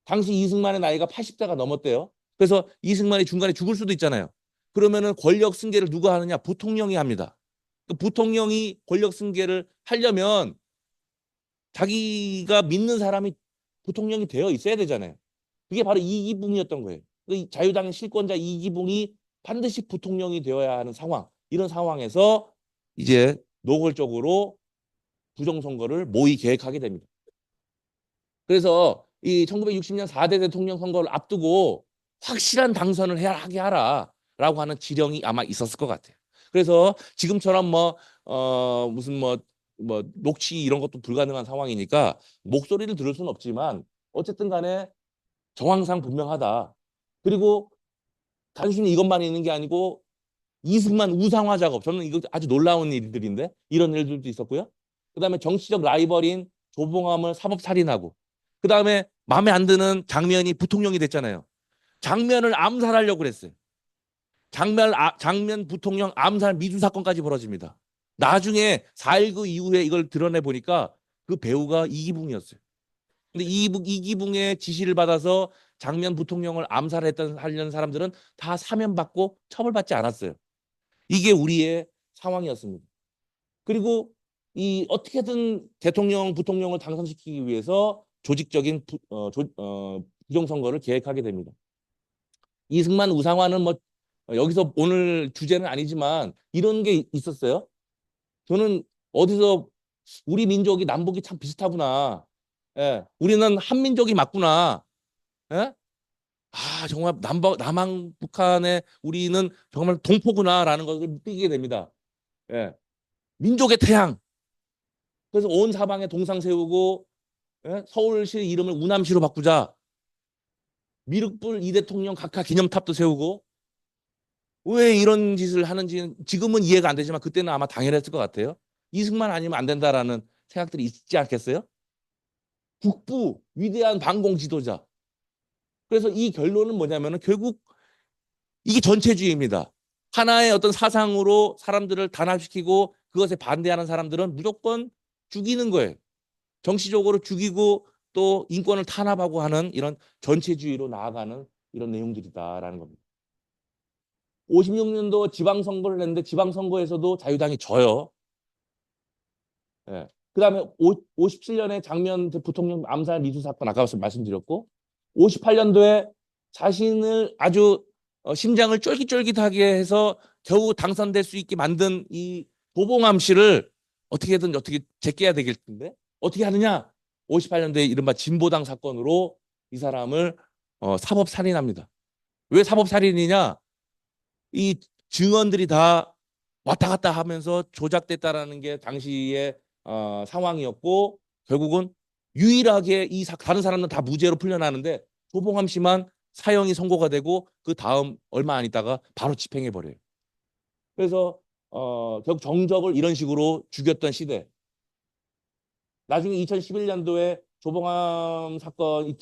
당시 이승만의 나이가 80대가 넘었대요. 그래서 이승만이 중간에 죽을 수도 있잖아요. 그러면은 권력 승계를 누가 하느냐? 부통령이 합니다. 그 부통령이 권력 승계를 하려면 자기가 믿는 사람이 부통령이 되어 있어야 되잖아요. 그게 바로 이기붕이었던 거예요. 그 자유당의 실권자 이기붕이 반드시 부통령이 되어야 하는 상황. 이런 상황에서 이제 노골적으로 부정선거를 모의 계획하게 됩니다. 그래서 이 1960년 4대 대통령 선거를 앞두고 확실한 당선을 하게 하라라고 하는 지령이 아마 있었을 것 같아요. 그래서 지금처럼 무슨 녹취 이런 것도 불가능한 상황이니까 목소리를 들을 수는 없지만 어쨌든 간에 정황상 분명하다. 그리고 단순히 이것만 있는 게 아니고 이승만 우상화 작업. 저는 이거 아주 놀라운 일들인데 이런 일들도 있었고요. 그다음에 정치적 라이벌인 조봉암을 사법살인하고 그다음에 마음에 안 드는 장면이 부통령이 됐잖아요. 장면을 암살하려고 그랬어요. 장면 부통령 암살 미수 사건까지 벌어집니다. 나중에 4.19 이후에 이걸 드러내 보니까 그 배우가 이기붕이었어요. 근데 이기붕의 지시를 받아서 장면 부통령을 하려는 사람들은 다 사면받고 처벌받지 않았어요. 이게 우리의 상황이었습니다. 그리고 이 어떻게든 대통령, 부통령을 당선시키기 위해서 조직적인 부정선거를 계획하게 됩니다. 이승만 우상화는 여기서 오늘 주제는 아니지만 이런 게 있었어요. 저는 어디서 우리 민족이 남북이 참 비슷하구나. 예, 우리는 한민족이 맞구나. 예? 정말 남한 북한의 우리는 정말 동포구나라는 것을 느끼게 됩니다. 예. 민족의 태양. 그래서 온 사방에 동상 세우고 예? 서울시 이름을 우남시로 바꾸자. 미륵불 이 대통령 각하 기념탑도 세우고 왜 이런 짓을 하는지 지금은 이해가 안 되지만 그때는 아마 당연했을 것 같아요. 이승만 아니면 안 된다라는 생각들이 있지 않겠어요? 국부 위대한 반공 지도자. 그래서 이 결론은 뭐냐면은 결국 이게 전체주의입니다. 하나의 어떤 사상으로 사람들을 단합시키고 그것에 반대하는 사람들은 무조건 죽이는 거예요. 정치적으로 죽이고 또 인권을 탄압하고 하는 이런 전체주의로 나아가는 이런 내용들이다라는 겁니다. 56년도 지방선거를 했는데 지방선거에서도 자유당이 져요. 예. 그다음에 57년에 장면 부통령 암살 미수 사건 아까 말씀드렸고 58년도에 자신을 아주 심장을 쫄깃쫄깃하게 해서 겨우 당선될 수 있게 만든 이 도봉암 씨를 어떻게든 어떻게 제껴야 되길 텐데 어떻게 하느냐? 58년도에 이른바 진보당 사건으로 이 사람을 사법 살인합니다. 왜 사법 살인이냐? 이 증언들이 다 왔다 갔다 하면서 조작됐다라는 게 당시의 상황이었고 결국은 유일하게 다른 사람은 다 무죄로 풀려나는데 조봉암 씨만 사형이 선고가 되고 그 다음 얼마 안 있다가 바로 집행해 버려요. 그래서 결국 정적을 이런 식으로 죽였던 시대. 나중에 2011년도에 조봉암 사건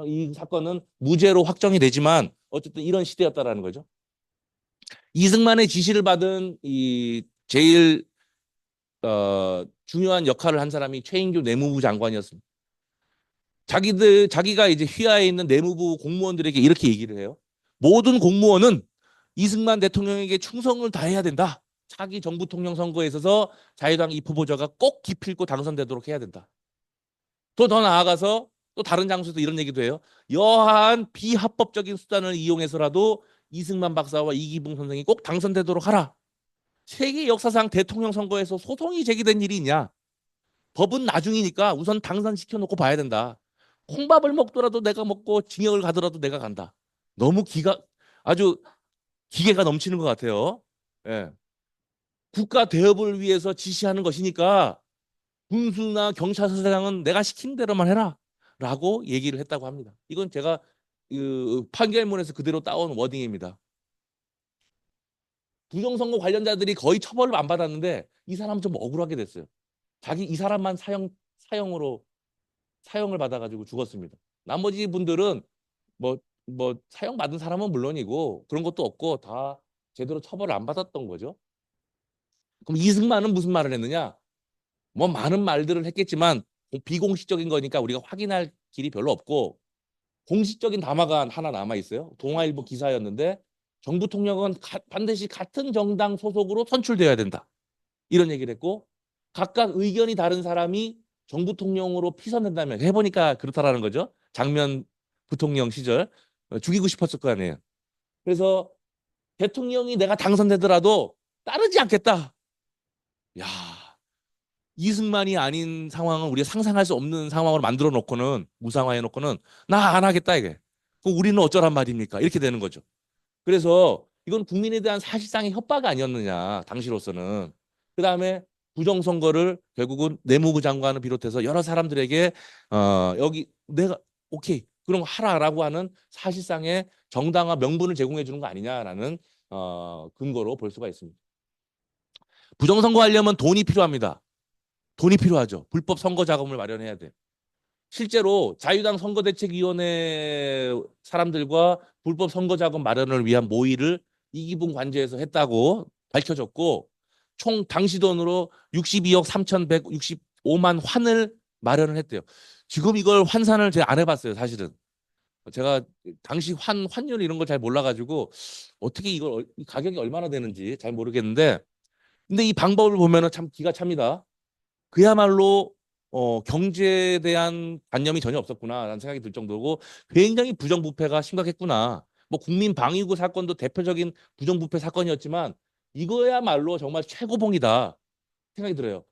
이 사건은 무죄로 확정이 되지만 어쨌든 이런 시대였다라는 거죠. 이승만의 지시를 받은 이 제일 중요한 역할을 한 사람이 최인규 내무부 장관이었습니다. 자기가 이제 휘하에 있는 내무부 공무원들에게 이렇게 얘기를 해요. 모든 공무원은 이승만 대통령에게 충성을 다해야 된다. 차기 정부 통령 선거에 있어서 자유당 입 후보자가 꼭 기필코 당선되도록 해야 된다. 또 더 나아가서 또 다른 장소에서 이런 얘기도 해요. 여하한 비합법적인 수단을 이용해서라도 이승만 박사와 이기붕 선생이 꼭 당선되도록 하라. 세계 역사상 대통령 선거에서 소송이 제기된 일이 있냐? 법은 나중이니까 우선 당선시켜 놓고 봐야 된다. 콩밥을 먹더라도 내가 먹고 징역을 가더라도 내가 간다. 너무 아주 기계가 넘치는 것 같아요. 예. 국가 대업을 위해서 지시하는 것이니까 군수나 경찰서장은 내가 시킨 대로만 해라. 라고 얘기를 했다고 합니다. 이건 제가 그 판결문에서 그대로 따온 워딩입니다. 부정선거 관련자들이 거의 처벌을 안 받았는데 이 사람은 좀 억울하게 됐어요. 이 사람만 사형을 받아가지고 죽었습니다. 나머지 분들은 뭐, 사형 받은 사람은 물론이고 그런 것도 없고 다 제대로 처벌을 안 받았던 거죠. 그럼 이승만은 무슨 말을 했느냐? 뭐 많은 말들을 했겠지만 비공식적인 거니까 우리가 확인할 길이 별로 없고 공식적인 담화가 하나 남아 있어요. 동아일보 기사였는데 정부 통령은 반드시 같은 정당 소속으로 선출되어야 된다. 이런 얘기를 했고 각각 의견이 다른 사람이 정부 통령으로 피선된다면 해보니까 그렇다라는 거죠. 장면 부통령 시절 죽이고 싶었을 거 아니에요. 그래서 대통령이 내가 당선되더라도 따르지 않겠다. 야, 이승만이 아닌 상황은 우리가 상상할 수 없는 상황으로 만들어 놓고는 무상화해 놓고는 나 안 하겠다 이게. 그럼 우리는 어쩌란 말입니까? 이렇게 되는 거죠. 그래서 이건 국민에 대한 사실상의 협박 아니었느냐 당시로서는. 그다음에 부정선거를 결국은 내무부 장관을 비롯해서 여러 사람들에게 여기 내가 오케이 그럼 하라라고 하는 사실상의 정당화 명분을 제공해 주는 거 아니냐라는 근거로 볼 수가 있습니다. 부정선거 하려면 돈이 필요합니다. 돈이 필요하죠. 불법 선거 자금을 마련해야 돼. 실제로 자유당 선거대책위원회 사람들과 불법 선거자금 마련을 위한 모의를 이기붕 관저에서 했다고 밝혀졌고 총 당시 돈으로 62억 3,165만 환을 마련을 했대요. 지금 이걸 환산을 제가 안 해봤어요, 사실은. 제가 당시 환율 이런 걸 잘 몰라가지고 어떻게 이걸 가격이 얼마나 되는지 잘 모르겠는데 근데 이 방법을 보면은 참 기가 찹니다. 그야말로 경제에 대한 관념이 전혀 없었구나라는 생각이 들 정도고 굉장히 부정부패가 심각했구나. 뭐 국민 방위구 사건도 대표적인 부정부패 사건이었지만 이거야말로 정말 최고봉이다 생각이 들어요.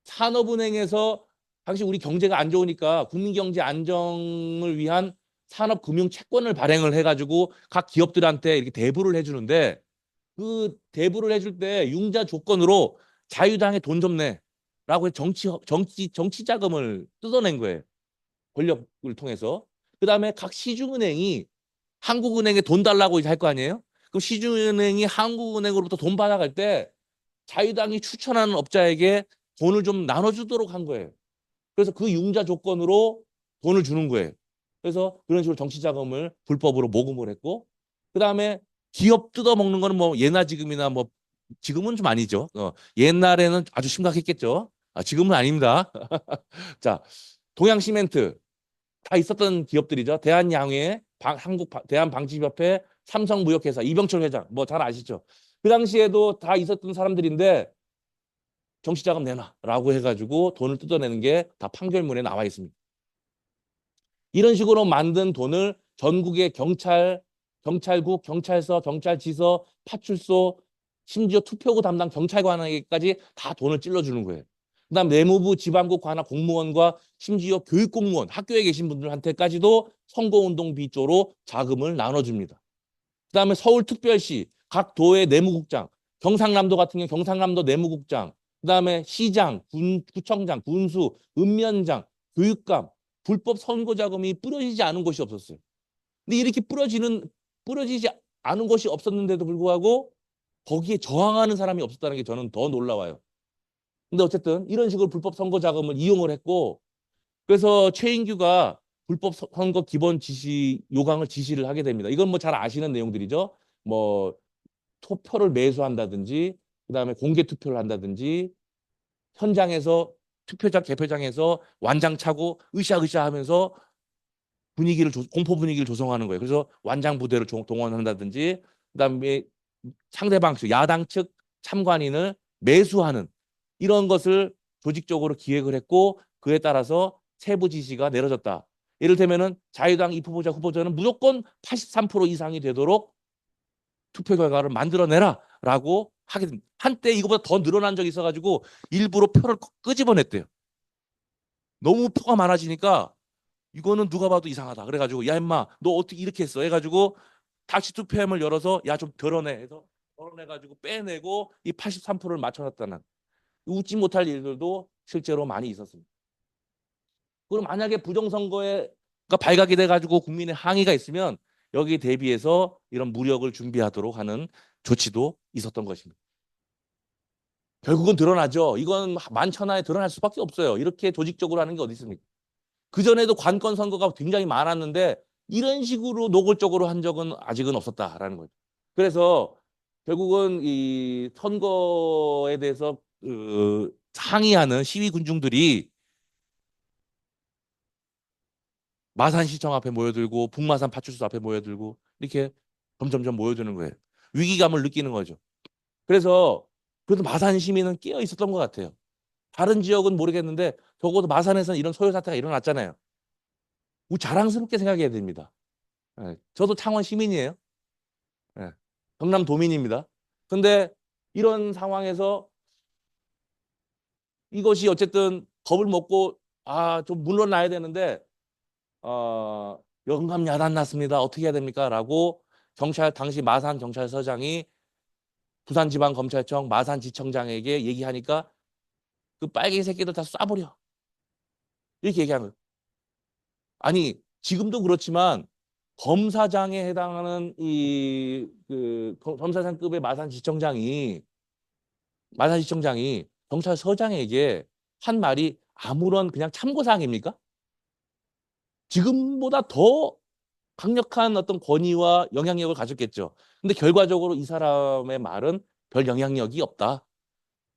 산업은행에서 당시 우리 경제가 안 좋으니까 국민 경제 안정을 위한 산업금융 채권을 발행을 해가지고 각 기업들한테 이렇게 대부를 해주는데 그 대부를 해줄 때 융자 조건으로 자유당에 돈 좀 내. 라고 정치 자금을 뜯어낸 거예요. 권력을 통해서. 그다음에 각 시중은행이 한국은행에 돈 달라고 할 거 아니에요? 그럼 시중은행이 한국은행으로부터 돈 받아갈 때 자유당이 추천하는 업자에게 돈을 좀 나눠주도록 한 거예요. 그래서 그 융자 조건으로 돈을 주는 거예요. 그래서 그런 식으로 정치 자금을 불법으로 모금을 했고 그다음에 기업 뜯어먹는 거는 뭐 예나 지금이나 뭐 지금은 좀 아니죠. 옛날에는 아주 심각했겠죠. 지금은 아닙니다. 자, 동양시멘트 다 있었던 기업들이죠. 대한양회, 대한방집협회, 삼성무역회사, 이병철 회장 뭐 잘 아시죠? 그 당시에도 다 있었던 사람들인데 정치자금 내놔라고 해가지고 돈을 뜯어내는 게 다 판결문에 나와 있습니다. 이런 식으로 만든 돈을 전국의 경찰국, 경찰서, 경찰지서, 파출소, 심지어 투표구 담당 경찰관에게까지 다 돈을 찔러주는 거예요. 그다음 내무부, 지방국 관할 공무원과 심지어 교육공무원, 학교에 계신 분들한테까지도 선거운동비 쪽으로 자금을 나눠줍니다. 그다음에 서울특별시, 각 도의 내무국장, 경상남도 같은 경우 경상남도 내무국장, 그다음에 시장, 구청장, 군수, 읍면장, 교육감, 불법 선거 자금이 뿌려지지 않은 곳이 없었어요. 근데 이렇게 뿌려지지 않은 곳이 없었는데도 불구하고 거기에 저항하는 사람이 없었다는 게 저는 더 놀라워요. 근데 어쨌든 이런 식으로 불법 선거 자금을 이용을 했고, 그래서 최인규가 불법 선거 기본 지시 요강을 지시를 하게 됩니다. 이건 뭐 잘 아시는 내용들이죠. 뭐 투표를 매수한다든지, 그다음에 공개 투표를 한다든지, 현장에서 투표장 개표장에서 완장 차고 으쌰으쌰 하면서 공포 분위기를 조성하는 거예요. 그래서 완장 부대를 동원한다든지, 그다음에 상대방 측 야당 측 참관인을 매수하는 이런 것을 조직적으로 기획을 했고, 그에 따라서 세부 지시가 내려졌다. 예를 들면은 자유당 이 후보자는 무조건 83% 이상이 되도록 투표 결과를 만들어내라라고 하게 됩니다. 한때 이거보다 더 늘어난 적이 있어가지고 일부러 표를 끄집어냈대요. 너무 표가 많아지니까 이거는 누가 봐도 이상하다. 그래가지고 야 임마 너 어떻게 이렇게 했어? 해가지고 다시 투표함을 열어서 야 좀 덜어내 해서 덜어내가지고 빼내고 이 83%를 맞춰놨다는 웃지 못할 일들도 실제로 많이 있었습니다. 그럼 만약에 부정선거가 발각이 돼가지고 국민의 항의가 있으면 여기에 대비해서 이런 무력을 준비하도록 하는 조치도 있었던 것입니다. 결국은 드러나죠. 이건 만천하에 드러날 수밖에 없어요. 이렇게 조직적으로 하는 게 어디 있습니까? 그전에도 관건 선거가 굉장히 많았는데 이런 식으로 노골적으로 한 적은 아직은 없었다라는 거죠. 그래서 결국은 이 선거에 대해서 항의하는 시위 군중들이 마산시청 앞에 모여들고 북마산 파출소 앞에 모여들고 이렇게 점점점 모여드는 거예요. 위기감을 느끼는 거죠. 그래서 그래도 마산 시민은 깨어 있었던 것 같아요. 다른 지역은 모르겠는데 적어도 마산에서는 이런 소요 사태가 일어났잖아요. 자랑스럽게 생각해야 됩니다. 예, 저도 창원 시민이에요. 예, 경남 도민입니다. 근데 이런 상황에서 이것이 어쨌든 겁을 먹고 좀 물러나야 되는데 영감 야단 났습니다. 어떻게 해야 됩니까? 라고 당시 마산 경찰서장이 부산지방검찰청 마산지청장에게 얘기하니까 그 빨갱이 새끼들 다 쏴버려. 이렇게 얘기한 거예요. 아니 지금도 그렇지만 검사장에 해당하는 그 검사장급의 마산지청장이 경찰서장에게 한 말이 아무런 그냥 참고사항입니까? 지금보다 더 강력한 어떤 권위와 영향력을 가졌겠죠. 근데 결과적으로 이 사람의 말은 별 영향력이 없다.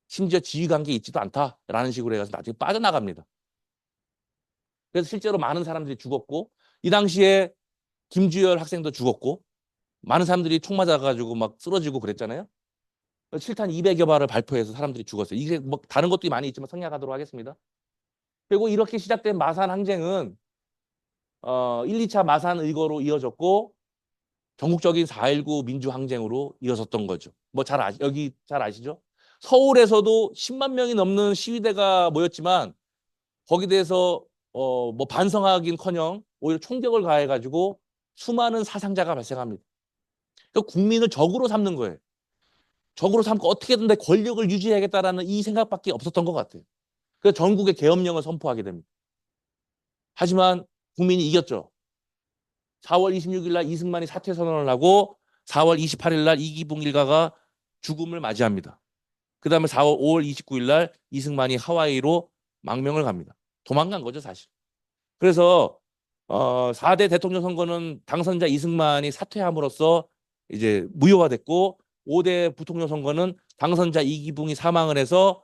심지어 지휘관계 있지도 않다라는 식으로 해서 나중에 빠져나갑니다. 그래서 실제로 많은 사람들이 죽었고 이 당시에 김주열 학생도 죽었고 많은 사람들이 총 맞아가지고 막 쓰러지고 그랬잖아요. 7탄 200여 발을 발표해서 사람들이 죽었어요. 이게 뭐 다른 것도 많이 있지만 생략하도록 하겠습니다. 그리고 이렇게 시작된 마산 항쟁은 1, 2차 마산 의거로 이어졌고 전국적인 4.19 민주항쟁으로 이어졌던 거죠. 뭐 여기 잘 아시죠? 서울에서도 10만 명이 넘는 시위대가 모였지만 거기에 대해서 뭐 반성하긴커녕 오히려 총격을 가해가지고 수많은 사상자가 발생합니다. 그러니까 국민을 적으로 삼는 거예요. 적으로 삼고 어떻게든 내 권력을 유지해야겠다라는 이 생각밖에 없었던 것 같아요. 그래서 전국의 계엄령을 선포하게 됩니다. 하지만 국민이 이겼죠. 4월 26일 날 이승만이 사퇴 선언을 하고 4월 28일 날 이기붕 일가가 죽음을 맞이합니다. 그 다음에 5월 29일 날 이승만이 하와이로 망명을 갑니다. 도망간 거죠, 사실. 그래서 4대 대통령 선거는 당선자 이승만이 사퇴함으로써 이제 무효화됐고 5대 부통령 선거는 당선자 이기붕이 사망을 해서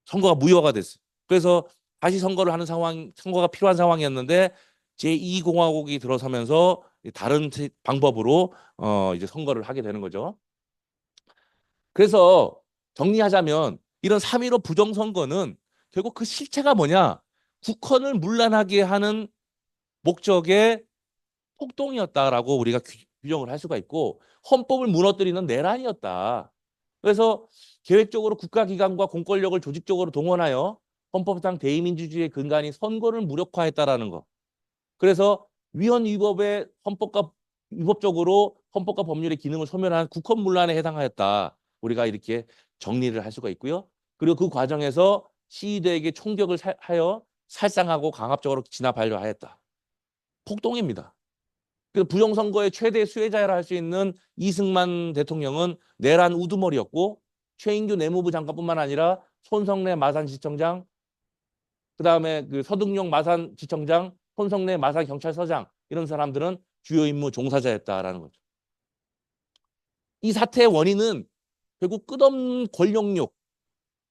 선거가 무효화가 됐어요. 그래서 다시 선거가 필요한 상황이었는데 제2공화국이 들어서면서 다른 방법으로 이제 선거를 하게 되는 거죠. 그래서 정리하자면 이런 3.15 부정선거는 결국 그 실체가 뭐냐? 국헌을 문란하게 하는 목적의 폭동이었다라고 우리가 규정을 할 수가 있고 헌법을 무너뜨리는 내란이었다. 그래서 계획적으로 국가기관과 공권력을 조직적으로 동원하여 헌법상 대의민주주의의 근간인 선거를 무력화했다라는 거. 그래서 위헌 위법의 헌법과 위법적으로 헌법과 법률의 기능을 소멸한 국헌문란에 해당하였다. 우리가 이렇게 정리를 할 수가 있고요. 그리고 그 과정에서 시위대에게 총격을 하여 살상하고 강압적으로 진압하려 하였다. 폭동입니다. 그 부정선거의 최대 수혜자라 할 수 있는 이승만 대통령은 내란 우두머리였고 최인규 내무부 장관뿐만 아니라 손성래 마산지청장, 그다음에 그 서등용 마산지청장, 손성래 마산경찰서장 이런 사람들은 주요 임무 종사자였다라는 거죠. 이 사태의 원인은 결국 끝없는 권력욕,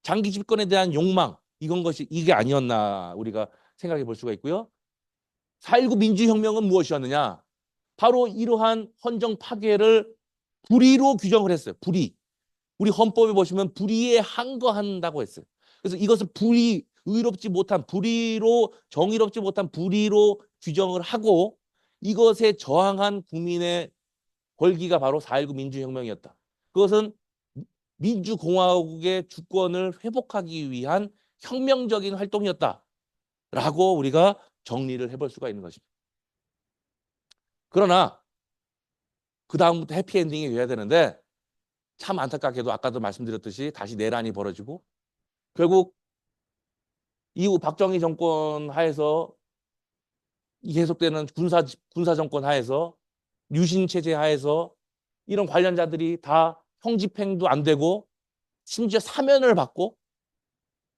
장기 집권에 대한 욕망 이게 아니었나 우리가 생각해 볼 수가 있고요. 4.19 민주혁명은 무엇이었느냐? 바로 이러한 헌정 파괴를 불의로 규정을 했어요. 불의. 우리 헌법에 보시면 불의에 항거한다고 했어요. 그래서 이것을 의롭지 못한 불의로 정의롭지 못한 불의로 규정을 하고 이것에 저항한 국민의 벌기가 바로 4.19 민주혁명이었다. 그것은 민주공화국의 주권을 회복하기 위한 혁명적인 활동이었다라고 우리가 정리를 해볼 수가 있는 것입니다. 그러나 그 다음부터 해피엔딩이 돼야 되는데 참 안타깝게도 아까도 말씀드렸듯이 다시 내란이 벌어지고 결국 이후 박정희 정권 하에서 계속되는 군사 정권 하에서 유신 체제 하에서 이런 관련자들이 다 형집행도 안 되고 심지어 사면을 받고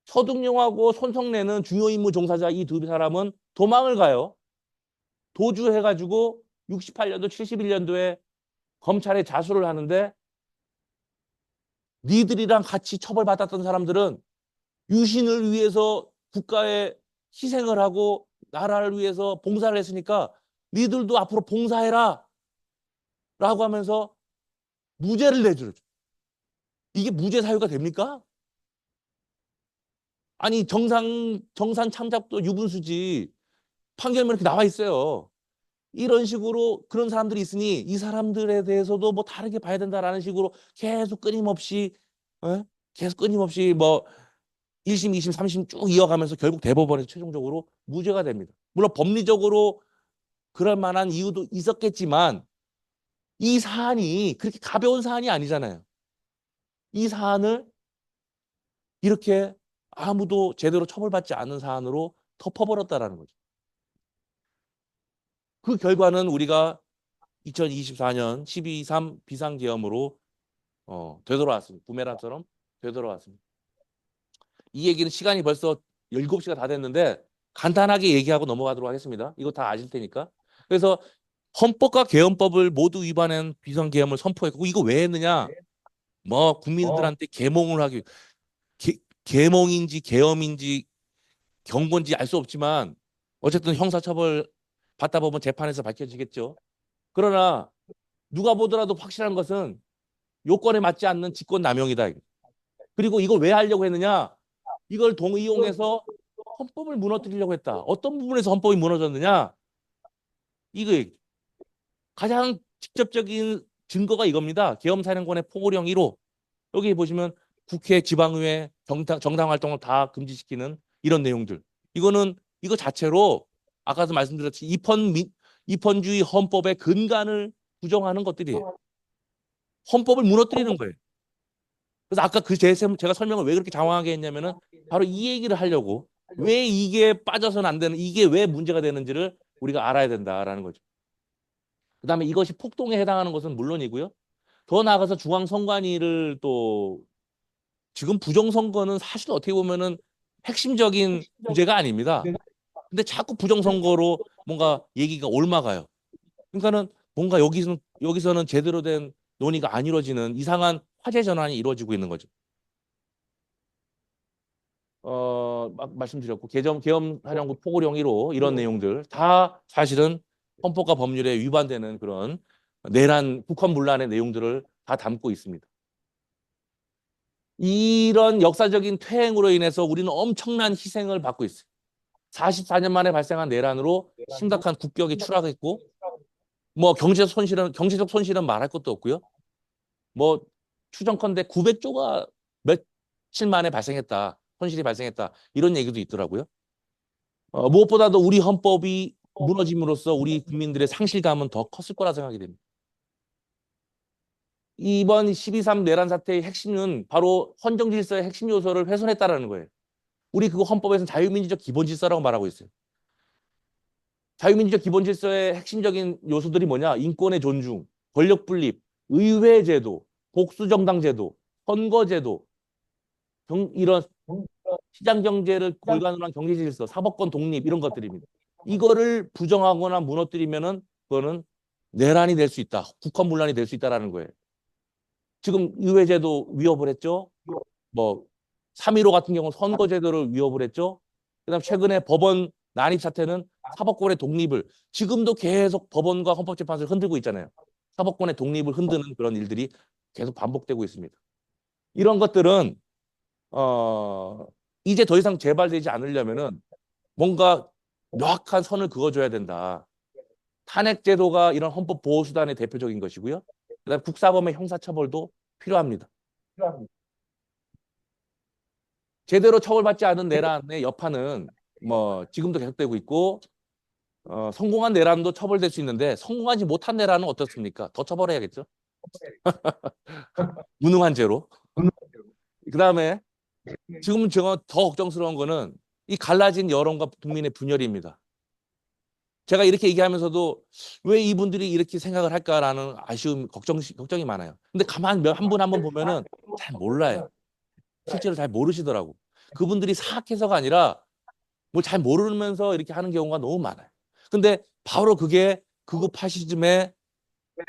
서등용하고 손성래는 중요 임무 종사자 이 두 사람은 도망을 가요. 도주해가지고 68년도 71년도에 검찰에 자수를 하는데 니들이랑 같이 처벌받았던 사람들은 유신을 위해서 국가에 희생을 하고 나라를 위해서 봉사를 했으니까 니들도 앞으로 봉사해라 라고 하면서 무죄를 내주죠. 이게 무죄 사유가 됩니까? 아니 정산 참작도 유분수지 판결문 이렇게 나와 있어요. 이런 식으로 그런 사람들이 있으니 이 사람들에 대해서도 뭐 다르게 봐야 된다라는 식으로 계속 끊임없이 계속 끊임없이 뭐 1심, 2심, 3심 쭉 이어가면서 결국 대법원에서 최종적으로 무죄가 됩니다. 물론 법리적으로 그럴 만한 이유도 있었겠지만 이 사안이 그렇게 가벼운 사안이 아니잖아요. 이 사안을 이렇게 아무도 제대로 처벌받지 않는 사안으로 덮어버렸다라는 거죠. 그 결과는 우리가 2024년 12.3 비상계엄으로 되돌아왔습니다. 부메랑처럼 되돌아왔습니다. 이 얘기는 시간이 벌써 7시가 다 됐는데 간단하게 얘기하고 넘어가도록 하겠습니다. 이거 다 아실 테니까. 그래서 헌법과 계엄법을 모두 위반한 비상계엄을 선포했고 이거 왜 했느냐? 뭐 국민들한테 계몽을 하기 계몽인지 계엄인지 경고인지 알 수 없지만 어쨌든 형사처벌 받다 보면 재판에서 밝혀지겠죠. 그러나 누가 보더라도 확실한 것은 요건에 맞지 않는 직권남용이다. 그리고 이걸 왜 하려고 했느냐? 이걸 이용해서 헌법을 무너뜨리려고 했다. 어떤 부분에서 헌법이 무너졌느냐? 이거 가장 직접적인 증거가 이겁니다. 계엄사령관의 포고령 1호. 여기 보시면 국회, 지방의회, 정당 활동을 다 금지시키는 이런 내용들. 이거 자체로 아까도 말씀드렸듯이 입헌주의 헌법의 근간을 부정하는 것들이에요. 헌법을 무너뜨리는 거예요. 그래서 아까 제가 설명을 왜 그렇게 장황하게 했냐면은 바로 이 얘기를 하려고 왜 이게 빠져서는 안 되는 이게 왜 문제가 되는지를 우리가 알아야 된다라는 거죠. 그다음에 이것이 폭동에 해당하는 것은 물론이고요. 더 나아가서 중앙선관위를 또 지금 부정선거는 사실 어떻게 보면은 핵심적인 주제가 아닙니다. 근데 자꾸 부정선거로 뭔가 얘기가 옮아가요. 그러니까는 뭔가 여기서는 제대로 된 논의가 안 이루어지는 이상한 화제 전환이 이루어지고 있는 거죠. 말씀드렸고 계엄사령부 포고령 1호 이런 내용들 다 사실은 헌법과 법률에 위반되는 그런 내란 북한 문란의 내용들을 다 담고 있습니다. 이런 역사적인 퇴행으로 인해서 우리는 엄청난 희생을 받고 있어요. 44년 만에 발생한 내란으로 심각한 국격이 추락했고 뭐 경제적 손실은 말할 것도 없고요. 뭐 추정컨대 900조가 며칠 만에 발생했다. 손실이 발생했다. 이런 얘기도 있더라고요. 무엇보다도 우리 헌법이 무너짐으로써 우리 국민들의 상실감은 더 컸을 거라 생각이 됩니다. 이번 12.3 내란 사태의 핵심은 바로 헌정 질서의 핵심 요소를 훼손했다라는 거예요. 우리 그거 헌법에서는 자유민주적 기본 질서라고 말하고 있어요. 자유민주적 기본 질서의 핵심적인 요소들이 뭐냐? 인권의 존중, 권력 분립, 의회 제도, 복수 정당 제도, 선거 제도, 이런 시장 경제를 골간으로 한 경제 질서, 사법권 독립 이런 것들입니다. 이거를 부정하거나 무너뜨리면은 그거는 내란이 될 수 있다. 국헌 문란이 될 수 있다라는 거예요. 지금 의회 제도 위협을 했죠. 뭐 3.15 같은 경우는 선거 제도를 위협을 했죠. 그다음 최근에 법원 난입 사태는 사법권의 독립을 지금도 계속 법원과 헌법재판소를 흔들고 있잖아요. 사법권의 독립을 흔드는 그런 일들이 계속 반복되고 있습니다. 이런 것들은 이제 더 이상 재발되지 않으려면은 뭔가 명확한 선을 그어줘야 된다. 탄핵 제도가 이런 헌법 보호 수단의 대표적인 것이고요. 그다음 국사범의 형사처벌도 필요합니다. 제대로 처벌받지 않은 내란의 여파는 뭐 지금도 계속되고 있고 성공한 내란도 처벌될 수 있는데 성공하지 못한 내란은 어떻습니까? 더 처벌해야겠죠. 무능한 죄로. 그다음에 지금 제가 더 걱정스러운 거는 이 갈라진 여론과 국민의 분열입니다. 제가 이렇게 얘기하면서도 왜 이분들이 이렇게 생각을 할까라는 아쉬움, 걱정이 많아요. 근데 가만 한 분 한 분 보면은 잘 몰라요. 실제로 잘 모르시더라고. 그분들이 사악해서가 아니라 뭐 잘 모르면서 이렇게 하는 경우가 너무 많아요. 근데 바로 그게 극우 파시즘의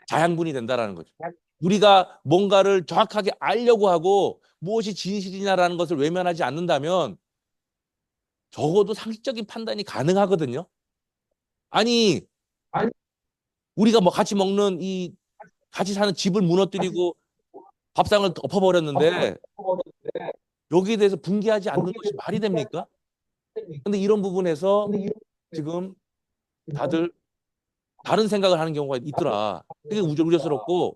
자양분이 된다라는 거죠. 우리가 뭔가를 정확하게 알려고 하고 무엇이 진실이냐라는 것을 외면하지 않는다면 적어도 상식적인 판단이 가능하거든요. 아니, 우리가 뭐 같이 먹는 이 같이 사는 집을 무너뜨리고 밥상을 엎어버렸는데 여기에 대해서 분개하지 않는 것이 말이 됩니까? 근데 이런 부분에서 지금 다들 다른 생각을 하는 경우가 있더라. 되게 우려스럽고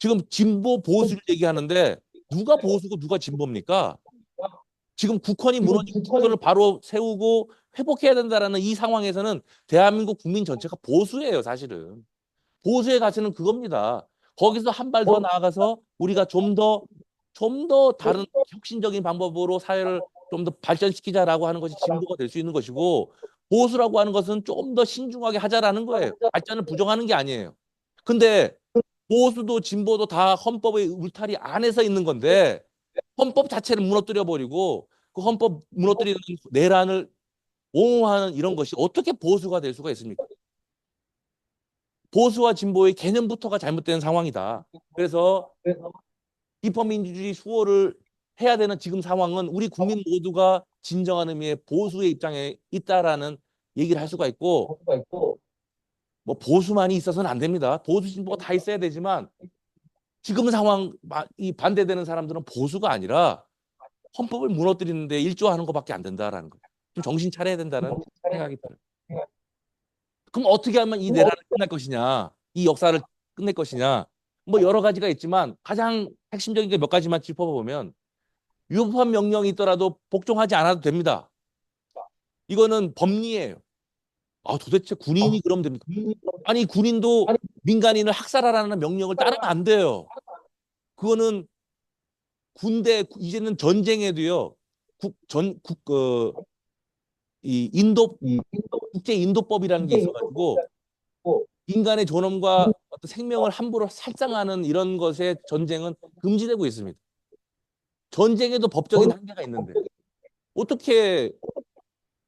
지금 진보 보수를 얘기하는데 누가 보수고 누가 진보입니까? 지금 국헌이 무너지고 국헌을 바로 세우고 회복해야 된다라는 이 상황에서는 대한민국 국민 전체가 보수예요, 사실은. 보수의 가치는 그겁니다. 거기서 한 발 더 나아가서 우리가 좀 더 다른 혁신적인 방법으로 사회를 좀 더 발전시키자라고 하는 것이 진보가 될 수 있는 것이고 보수라고 하는 것은 좀 더 신중하게 하자라는 거예요. 발전을 부정하는 게 아니에요. 근데 보수도 진보도 다 헌법의 울타리 안에서 있는 건데 헌법 자체를 무너뜨려 버리고 그 헌법 무너뜨리는 내란을 옹호하는 이런 것이 어떻게 보수가 될 수가 있습니까? 보수와 진보의 개념부터가 잘못된 상황이다. 그래서 입헌민주주의 수호를 해야 되는 지금 상황은 우리 국민 모두가 진정한 의미의 보수의 입장에 있다라는 얘기를 할 수가 있고 뭐 보수만이 있어서는 안 됩니다. 보수 진보가 다 있어야 되지만 지금 상황 이 반대되는 사람들은 보수가 아니라 헌법을 무너뜨리는데 일조하는 것밖에 안 된다라는 거예요. 좀 정신 차려야 된다는 생각이 들어요. 그럼 어떻게 하면 이 내란을 끝낼 것이냐, 이 역사를 끝낼 것이냐, 뭐 여러 가지가 있지만 가장 핵심적인 게 몇 가지만 짚어보면 위법한 명령이 있더라도 복종하지 않아도 됩니다. 이거는 법리예요. 아, 도대체 군인이 그러면 됩니까? 아니, 군인도 민간인을 학살하라는 명령을 따르면 안 돼요. 그거는 군대, 이제는 전쟁에도요, 이 국제 인도법이라는 게 있어가지고 인간의 존엄과 어떤 생명을 함부로 살상하는 이런 것의 전쟁은 금지되고 있습니다. 전쟁에도 법적인 한계가 있는데 어떻게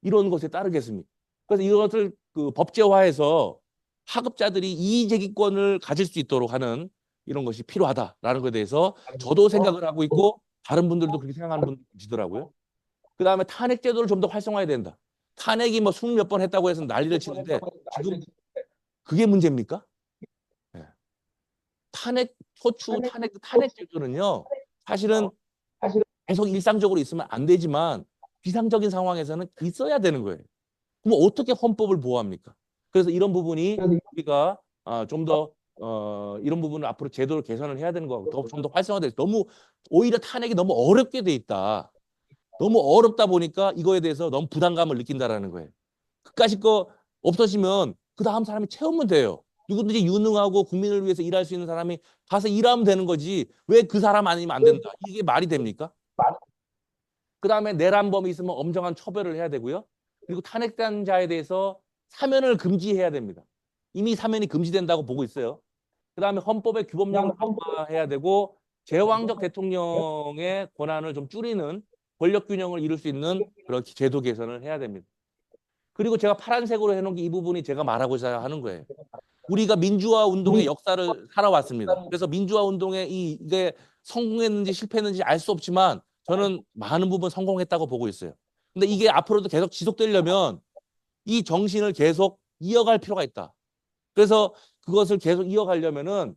이런 것에 따르겠습니까? 그래서 이것을 그 법제화해서 하급자들이 이의제기권을 가질 수 있도록 하는 이런 것이 필요하다라는 것에 대해서 저도 생각을 하고 있고 다른 분들도 그렇게 생각하는 분들이 계시더라고요. 그다음에 탄핵 제도를 좀 더 활성화해야 된다. 탄핵이 뭐 20몇 번 했다고 해서 난리를 치는데 지금 그게 문제입니까? 예. 탄핵 소추, 탄핵 제도는요. 사실은 계속 일상적으로 있으면 안 되지만 비상적인 상황에서는 있어야 되는 거예요. 그럼 어떻게 헌법을 보호합니까? 그래서 이런 부분이 우리가 좀 더 이런 부분을 앞으로 제도를 개선을 해야 되는 거고 좀 더 활성화돼 있어. 너무 오히려 탄핵이 너무 어렵게 돼 있다. 너무 어렵다 보니까 이거에 대해서 너무 부담감을 느낀다라는 거예요. 그까짓 거 없어지면 그 다음 사람이 채우면 돼요. 누구든지 유능하고 국민을 위해서 일할 수 있는 사람이 가서 일하면 되는 거지. 왜 그 사람 아니면 안 된다? 이게 말이 됩니까? 그 다음에 내란범이 있으면 엄정한 처벌을 해야 되고요. 그리고 탄핵된 자에 대해서 사면을 금지해야 됩니다. 이미 사면이 금지된다고 보고 있어요. 그 다음에 헌법의 규범령을 강화해야 되고 제왕적 대통령의 권한을 좀 줄이는 권력 균형을 이룰 수 있는 그런 제도 개선을 해야 됩니다. 그리고 제가 파란색으로 해놓은 게 이 부분이 제가 말하고자 하는 거예요. 우리가 민주화 운동의 역사를 살아왔습니다. 그래서 민주화 운동에 이게 성공했는지 실패했는지 알 수 없지만 저는 많은 부분 성공했다고 보고 있어요. 근데 이게 앞으로도 계속 지속되려면 이 정신을 계속 이어갈 필요가 있다. 그래서 그것을 계속 이어가려면은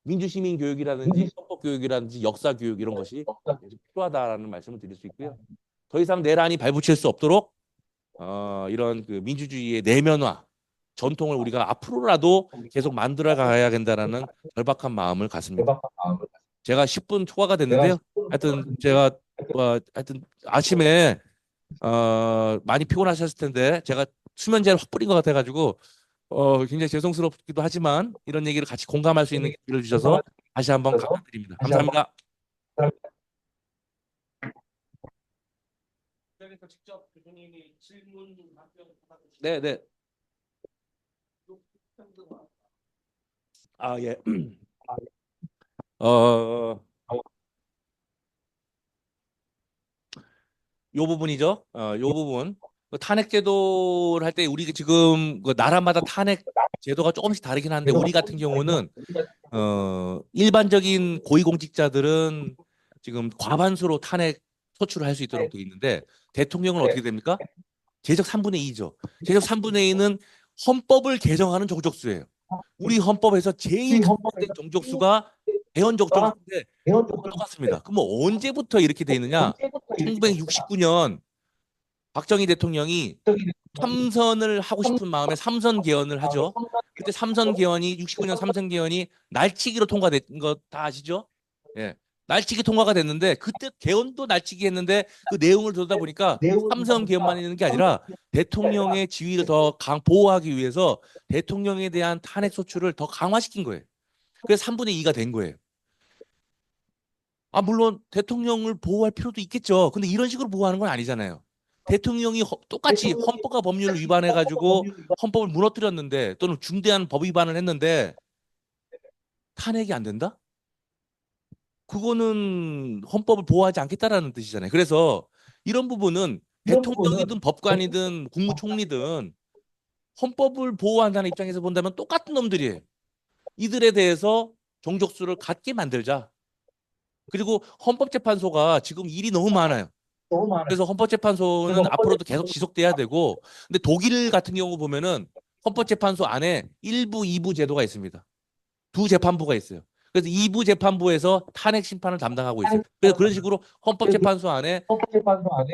민주시민 교육이라든지 헌법 교육이라든지 역사 교육 이런 것이 계속 필요하다라는 말씀을 드릴 수 있고요. 더 이상 내란이 발붙일 수 없도록 이런 그 민주주의의 내면화 전통을 우리가 앞으로라도 계속 만들어 가야 된다라는 절박한 마음을 갖습니다. 제가 10분 초과가 됐는데요. 하여튼 제가 하여튼 아침에 많이 피곤하셨을 텐데 제가 수면제를 확 뿌린 것 같아가지고 굉장히 죄송스럽기도 하지만 이런 얘기를 같이 공감할 수 있는 기회를 주셔서 다시 한번 감사드립니다. 감사합니다. 직접 교수님이 질문 답변 네, 네. 예. 어, 요 부분이죠. 요 부분. 그 탄핵 제도를 할 때 우리 지금 그 나라마다 탄핵 제도가 조금씩 다르긴 한데 우리 같은 경우는 일반적인 고위공직자들은 지금 과반수로 탄핵 소추를 할 수 있도록 되어 있는데 대통령은 어떻게 됩니까? 제적 3분의 2죠. 제적 3분의 2는 헌법을 개정하는 정족수예요. 우리 헌법에서 제일 강조된 정족수가 대헌 정족수인데 똑같습니다. 그럼 뭐 언제부터 이렇게 돼 있느냐? 1969년 박정희 대통령이 삼선을 하고 싶은 마음에 삼선 개헌을 하죠. 그때 삼선 개헌이 69년 삼선 개헌이 날치기로 통과된 거 다 아시죠? 예. 날치기 통과가 됐는데 그때 개헌도 날치기 했는데 그 내용을 들다 보니까 삼선 개헌만 있는 게 아니라 대통령의 지위를 더 보호하기 위해서 대통령에 대한 탄핵 소추를 더 강화시킨 거예요. 그래서 3분의 2가 된 거예요. 물론 대통령을 보호할 필요도 있겠죠. 근데 이런 식으로 보호하는 건 아니잖아요. 대통령이 똑같이 헌법과 법률을 위반해가지고 헌법을 무너뜨렸는데 또는 중대한 법 위반을 했는데 탄핵이 안 된다? 그거는 헌법을 보호하지 않겠다라는 뜻이잖아요. 그래서 이런 부분은 대통령이든 법관이든 국무총리든 헌법을 보호한다는 입장에서 본다면 똑같은 놈들이에요. 이들에 대해서 종족수를 갖게 만들자. 그리고 헌법재판소가 지금 일이 너무 많아요. 그래서 헌법재판소는 앞으로도 계속 지속돼야 되고, 근데 독일 같은 경우 보면은 헌법재판소 안에 1부, 2부 제도가 있습니다. 두 재판부가 있어요. 그래서 2부 재판부에서 탄핵 심판을 담당하고 있어요. 그래서 그런 식으로 헌법재판소 안에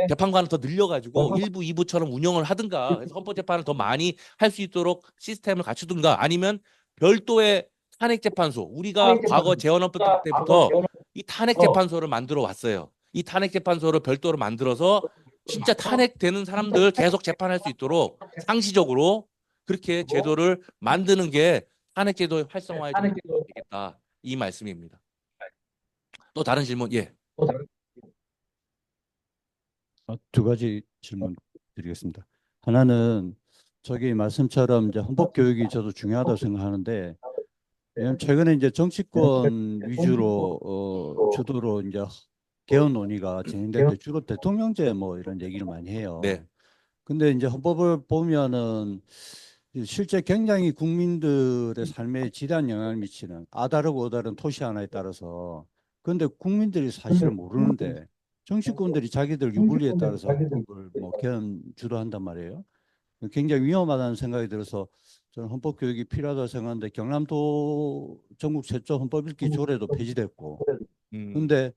재판관을 더 늘려가지고 1부, 2부처럼 운영을 하든가, 그래서 헌법재판을 더 많이 할 수 있도록 시스템을 갖추든가, 아니면 별도의 탄핵재판소, 우리가 과거 재헌헌법 때부터 이 탄핵재판소를 만들어 왔어요. 이 탄핵재판소를 별도로 만들어서 진짜 탄핵되는 사람들 계속 재판할 수 있도록 상시적으로 그렇게 제도를 만드는 게 탄핵제도의 활성화에 좀 도움이 되겠다. 이 말씀입니다. 또 다른 질문, 예. 두 가지 질문 드리겠습니다. 하나는 저기 말씀처럼 이제 헌법 교육이 저도 중요하다고 생각하는데, 왜냐하면 최근에 이제 정치권 위주로 주도로 이제 개헌 논의가 진행될 때 주로 대통령제 뭐 이런 얘기를 많이 해요. 네. 근데 이제 헌법을 보면은 실제 굉장히 국민들의 삶에 지대한 영향을 미치는 아다르고 어다른 토시 하나에 따라서, 그런데 국민들이 사실을 모르는데 정치권들이 자기들 유불리에 따라서 헌법을 뭐 개헌 주도한단 말이에요. 굉장히 위험하다는 생각이 들어서 저는 헌법 교육이 필요하다고 생각하는데 경남도 전국 최초 헌법 읽기 조례도 폐지됐고 음, 근데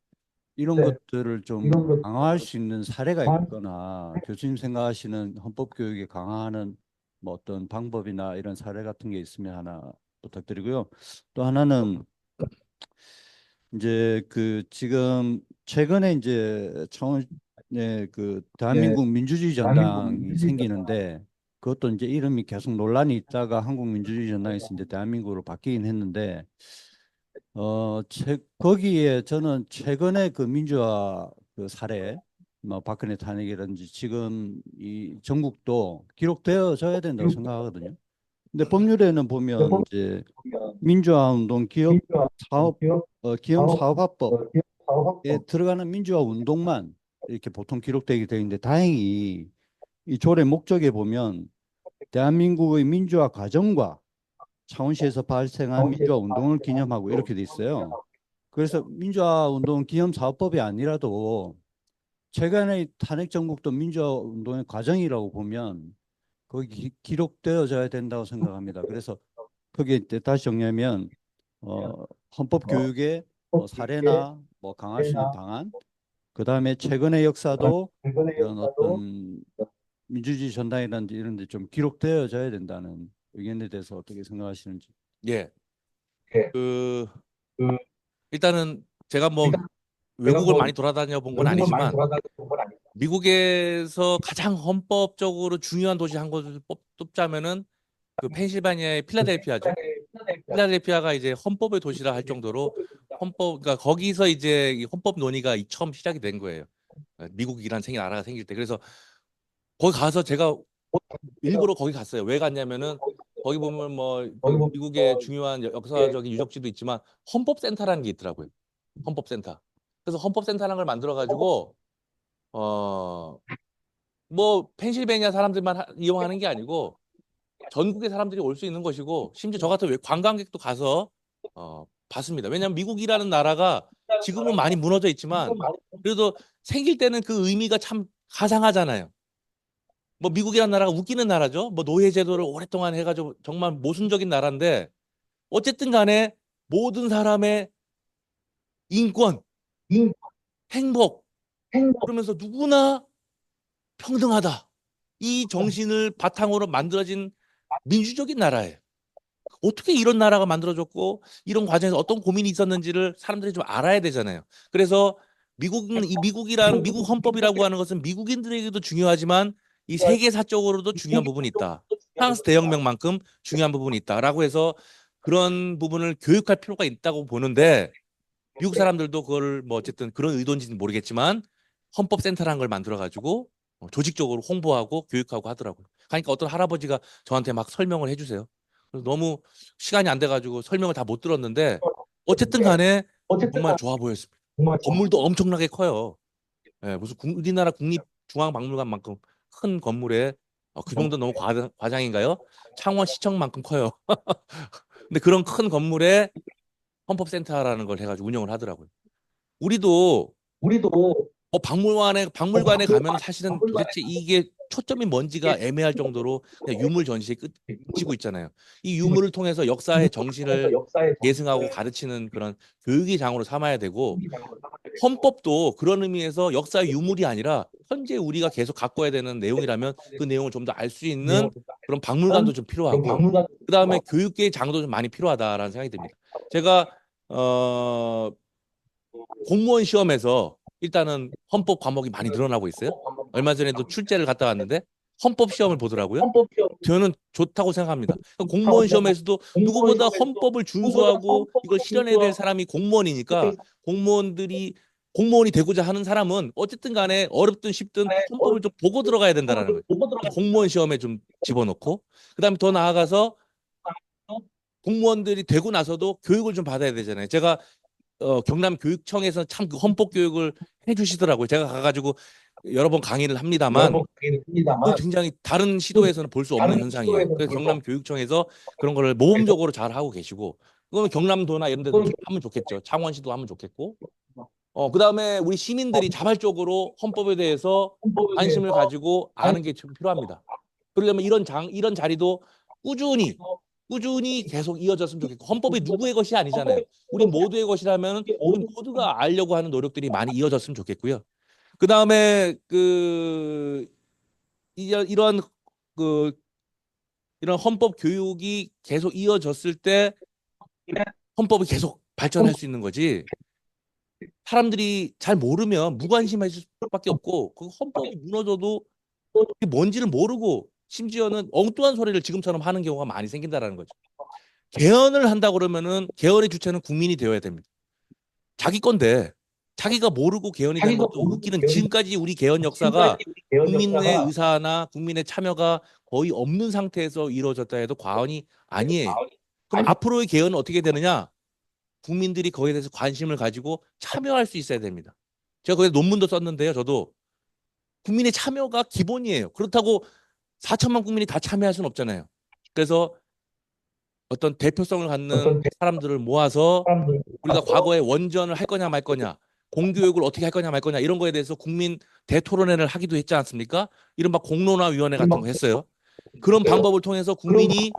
이런 것들을 좀 강화할 수 있는 사례가 있거나 교수님 생각하시는 헌법 교육에 강화하는 뭐 어떤 방법이나 이런 사례 같은 게 있으면 하나 부탁드리고요. 또 하나는 이제 그 지금 최근에 이제 청원의 그 대한민국 민주주의 전당이 생기는데 그것도 이제 이름이 계속 논란이 있다가 한국민주주의 전당에서 이제 대한민국으로 바뀌긴 했는데 거기에 저는 최근에 그 민주화 그 사례 뭐 박근혜 탄핵이라든지 지금 이 전국도 기록되어져야 된다고 생각하거든요. 근데 법률에는 보면 이제 민주화 운동 기업 사업 기업 사업화법 에 들어가는 민주화 운동만 이렇게 보통 기록되게 되어 있는데 다행히 이 조례 목적에 보면 대한민국의 민주화 과정과 창원시에서 발생한 민주화 운동을 기념하고 이렇게 돼 있어요. 그래서 민주화 운동 기념 사업법이 아니라도 최근의 탄핵 정국도 민주화 운동의 과정이라고 보면 거기 기록되어져야 된다고 생각합니다. 그래서 거기에 이제 다시 정리하면 헌법 교육의 뭐 사례나 뭐 강할 수 있는 방안 그다음에 최근의 역사도 이런 어떤 민주주의 전당이라든지 이런 데 좀 기록되어져야 된다는 의견에 대해서 어떻게 생각하시는지. 예. 그 일단은 제가 뭐 외국을 많이 돌아다녀 본 건 아니지만 미국에서 가장 헌법적으로 중요한 도시 한 곳을 뽑자면은 그 펜실바니아의 필라델피아죠. 필라델피아가 이제 헌법의 도시라 할 정도로 그러니까 거기서 이제 이 헌법 논의가 처음 시작이 된 거예요. 미국이란 나라가 생길 때. 그래서 거기 가서 제가 일부러 거기 갔어요. 왜 갔냐면은 거기 보면 뭐 그 미국의 중요한 역사적인 유적지도 있지만 헌법센터라는 게 있더라고요. 헌법센터. 그래서 헌법센터라는 걸 만들어 가지고 어 뭐 펜실베니아 사람들만 이용하는 게 아니고 전국의 사람들이 올 수 있는 것이고 심지어 저 같은 관광객도 가서 봤습니다. 왜냐하면 미국이라는 나라가 지금은 많이 무너져 있지만 그래도 생길 때는 그 의미가 참 가상하잖아요. 뭐 미국이라는 나라가 웃기는 나라죠. 뭐 노예 제도를 오랫동안 해가지고 정말 모순적인 나라인데 어쨌든 간에 모든 사람의 인권, 행복 그러면서 누구나 평등하다. 이 정신을 바탕으로 만들어진 민주적인 나라예요. 어떻게 이런 나라가 만들어졌고 이런 과정에서 어떤 고민이 있었는지를 사람들이 좀 알아야 되잖아요. 그래서 미국 헌법이라고 하는 것은 미국인들에게도 중요하지만 이 세계사적으로도 중요한 부분이 있다. 프랑스 대혁명만큼 중요한 부분이 있다라고 해서 그런 부분을 교육할 필요가 있다고 보는데 미국 사람들도 그걸 뭐 어쨌든 그런 의도인지는 모르겠지만 헌법센터라는 걸 만들어 가지고 조직적으로 홍보하고 교육하고 하더라고요. 그러니까 어떤 할아버지가 저한테 막 설명을 해주세요. 그래서 너무 시간이 안 돼가지고 설명을 다 못 들었는데 어쨌든 간에 정말 좋아 보였습니다. 건물도 엄청나게 커요. 예, 무슨 우리나라 국립중앙박물관만큼 큰 건물에 그 정도 너무 과장인가요? 창원시청만큼 커요. 근데 그런 큰 건물에 헌법센터라는 걸 해가지고 운영을 하더라고요. 우리도 박물관에 가면 사실은 도대체 이게 초점이 뭔지가 애매할 정도로 그냥 유물 전시에 그치고 있잖아요. 이 유물을 통해서 역사의 정신을 계승하고 가르치는 그런 교육의 장으로 삼아야 되고 헌법도 그런 의미에서 역사의 유물이 아니라 현재 우리가 계속 갖고야 되는 내용이라면 그 내용을 좀 더 알 수 있는 그런 박물관도 좀 필요하고 그다음에 교육계의 장도 좀 많이 필요하다라는 생각이 듭니다. 제가 어 공무원 시험에서 일단은 헌법 과목이 많이 늘어나고 있어요. 얼마 전에도 출제를 갔다 왔는데 헌법 시험을 보더라고요. 저는 좋다고 생각합니다. 그러니까 공무원 시험에서도 누구보다 헌법을 준수하고 이걸 실현해야 될 사람이 공무원이니까 공무원이 되고자 하는 사람은 어쨌든 간에 어렵든 쉽든 헌법을 좀 보고 들어가야 된다라는 거예요. 공무원 시험에 좀 집어넣고 그다음에 더 나아가서 공무원들이 되고 나서도 교육을 좀 받아야 되잖아요. 제가 경남 교육청에서 참 그 헌법 교육을 해주시더라고요. 제가 가가지고 여러 번 강의를 합니다만 그 굉장히 다른 시도에서는 볼 수 없는 현상이에요. 그래서 경남 교육청에서 그런 거를 모범적으로 잘 하고 계시고 그러면 경남도나 이런 데도 하면 좋겠죠. 창원시도 하면 좋겠고 그다음에 우리 시민들이 자발적으로 헌법에 대해서 관심을 가지고 아는 게 좀 필요합니다. 그러려면 이런 자리도 꾸준히 계속 이어졌으면 좋겠고, 헌법이 누구의 것이 아니잖아요. 우리 모두의 것이라면 우리 모두가 알려고 하는 노력들이 많이 이어졌으면 좋겠고요. 그다음에 이런 그 이런 헌법 교육이 계속 이어졌을 때 헌법이 계속 발전할 수 있는 거지. 사람들이 잘 모르면 무관심해질 수밖에 없고, 그 헌법이 무너져도 그게 뭔지를 모르고 심지어는 엉뚱한 소리를 지금처럼 하는 경우가 많이 생긴다라는 거죠. 개헌을 한다 그러면은 개헌의 주체는 국민이 되어야 됩니다. 자기 건데 자기가 모르고 개헌이 된 것도 웃기는, 지금까지 우리 개헌 역사가 국민의 의사나 국민의 참여가 거의 없는 상태에서 이루어졌다 해도 과언이 아니에요. 그럼 앞으로의 개헌은 어떻게 되느냐? 국민들이 거기에 대해서 관심을 가지고 참여할 수 있어야 됩니다. 제가 거기에 논문도 썼는데요. 저도 국민의 참여가 기본이에요. 그렇다고 4천만 국민이 다 참여할 수는 없잖아요. 그래서 어떤 대표성을 갖는 사람들을 모아서 우리가 과거에 원전을 할 거냐 말 거냐, 공교육을 어떻게 할 거냐 말 거냐, 이런 거에 대해서 국민 대토론회를 하기도 했지 않습니까? 이른바 공론화위원회 같은 거 했어요. 그런 방법을 통해서 국민이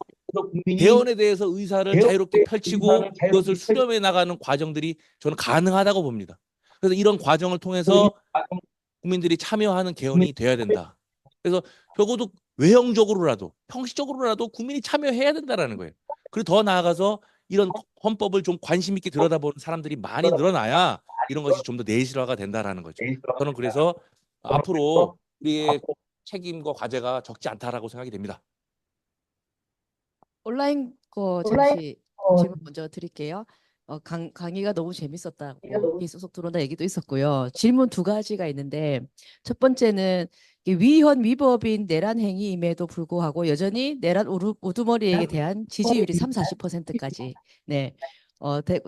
개헌에 대해서 의사를 자유롭게 펼치고 그것을 수렴해 나가는 과정들이 저는 가능하다고 봅니다. 그래서 이런 과정을 통해서 국민들이 참여하는 개헌이 돼야 된다. 그래서 적어도 외형적으로라도 형식적으로라도 국민이 참여해야 된다라는 거예요. 그리고 더 나아가서 이런 헌법을 좀 관심 있게 들여다보는 사람들이 많이 늘어나야 이런 것이 좀 더 내실화가 된다라는 거죠. 저는 그래서 앞으로 우리의 책임과 과제가 적지 않다라고 생각이 됩니다. 온라인 거 잠시 질문 먼저 드릴게요. 강의가 너무 재밌었다고 비소속 들어온다 얘기도 있었고요. 질문 두 가지가 있는데, 첫 번째는 이게 위헌 위법인 내란 행위임에도 불구하고 여전히 내란 우두머리에 대한 지지율이 3, 40%까지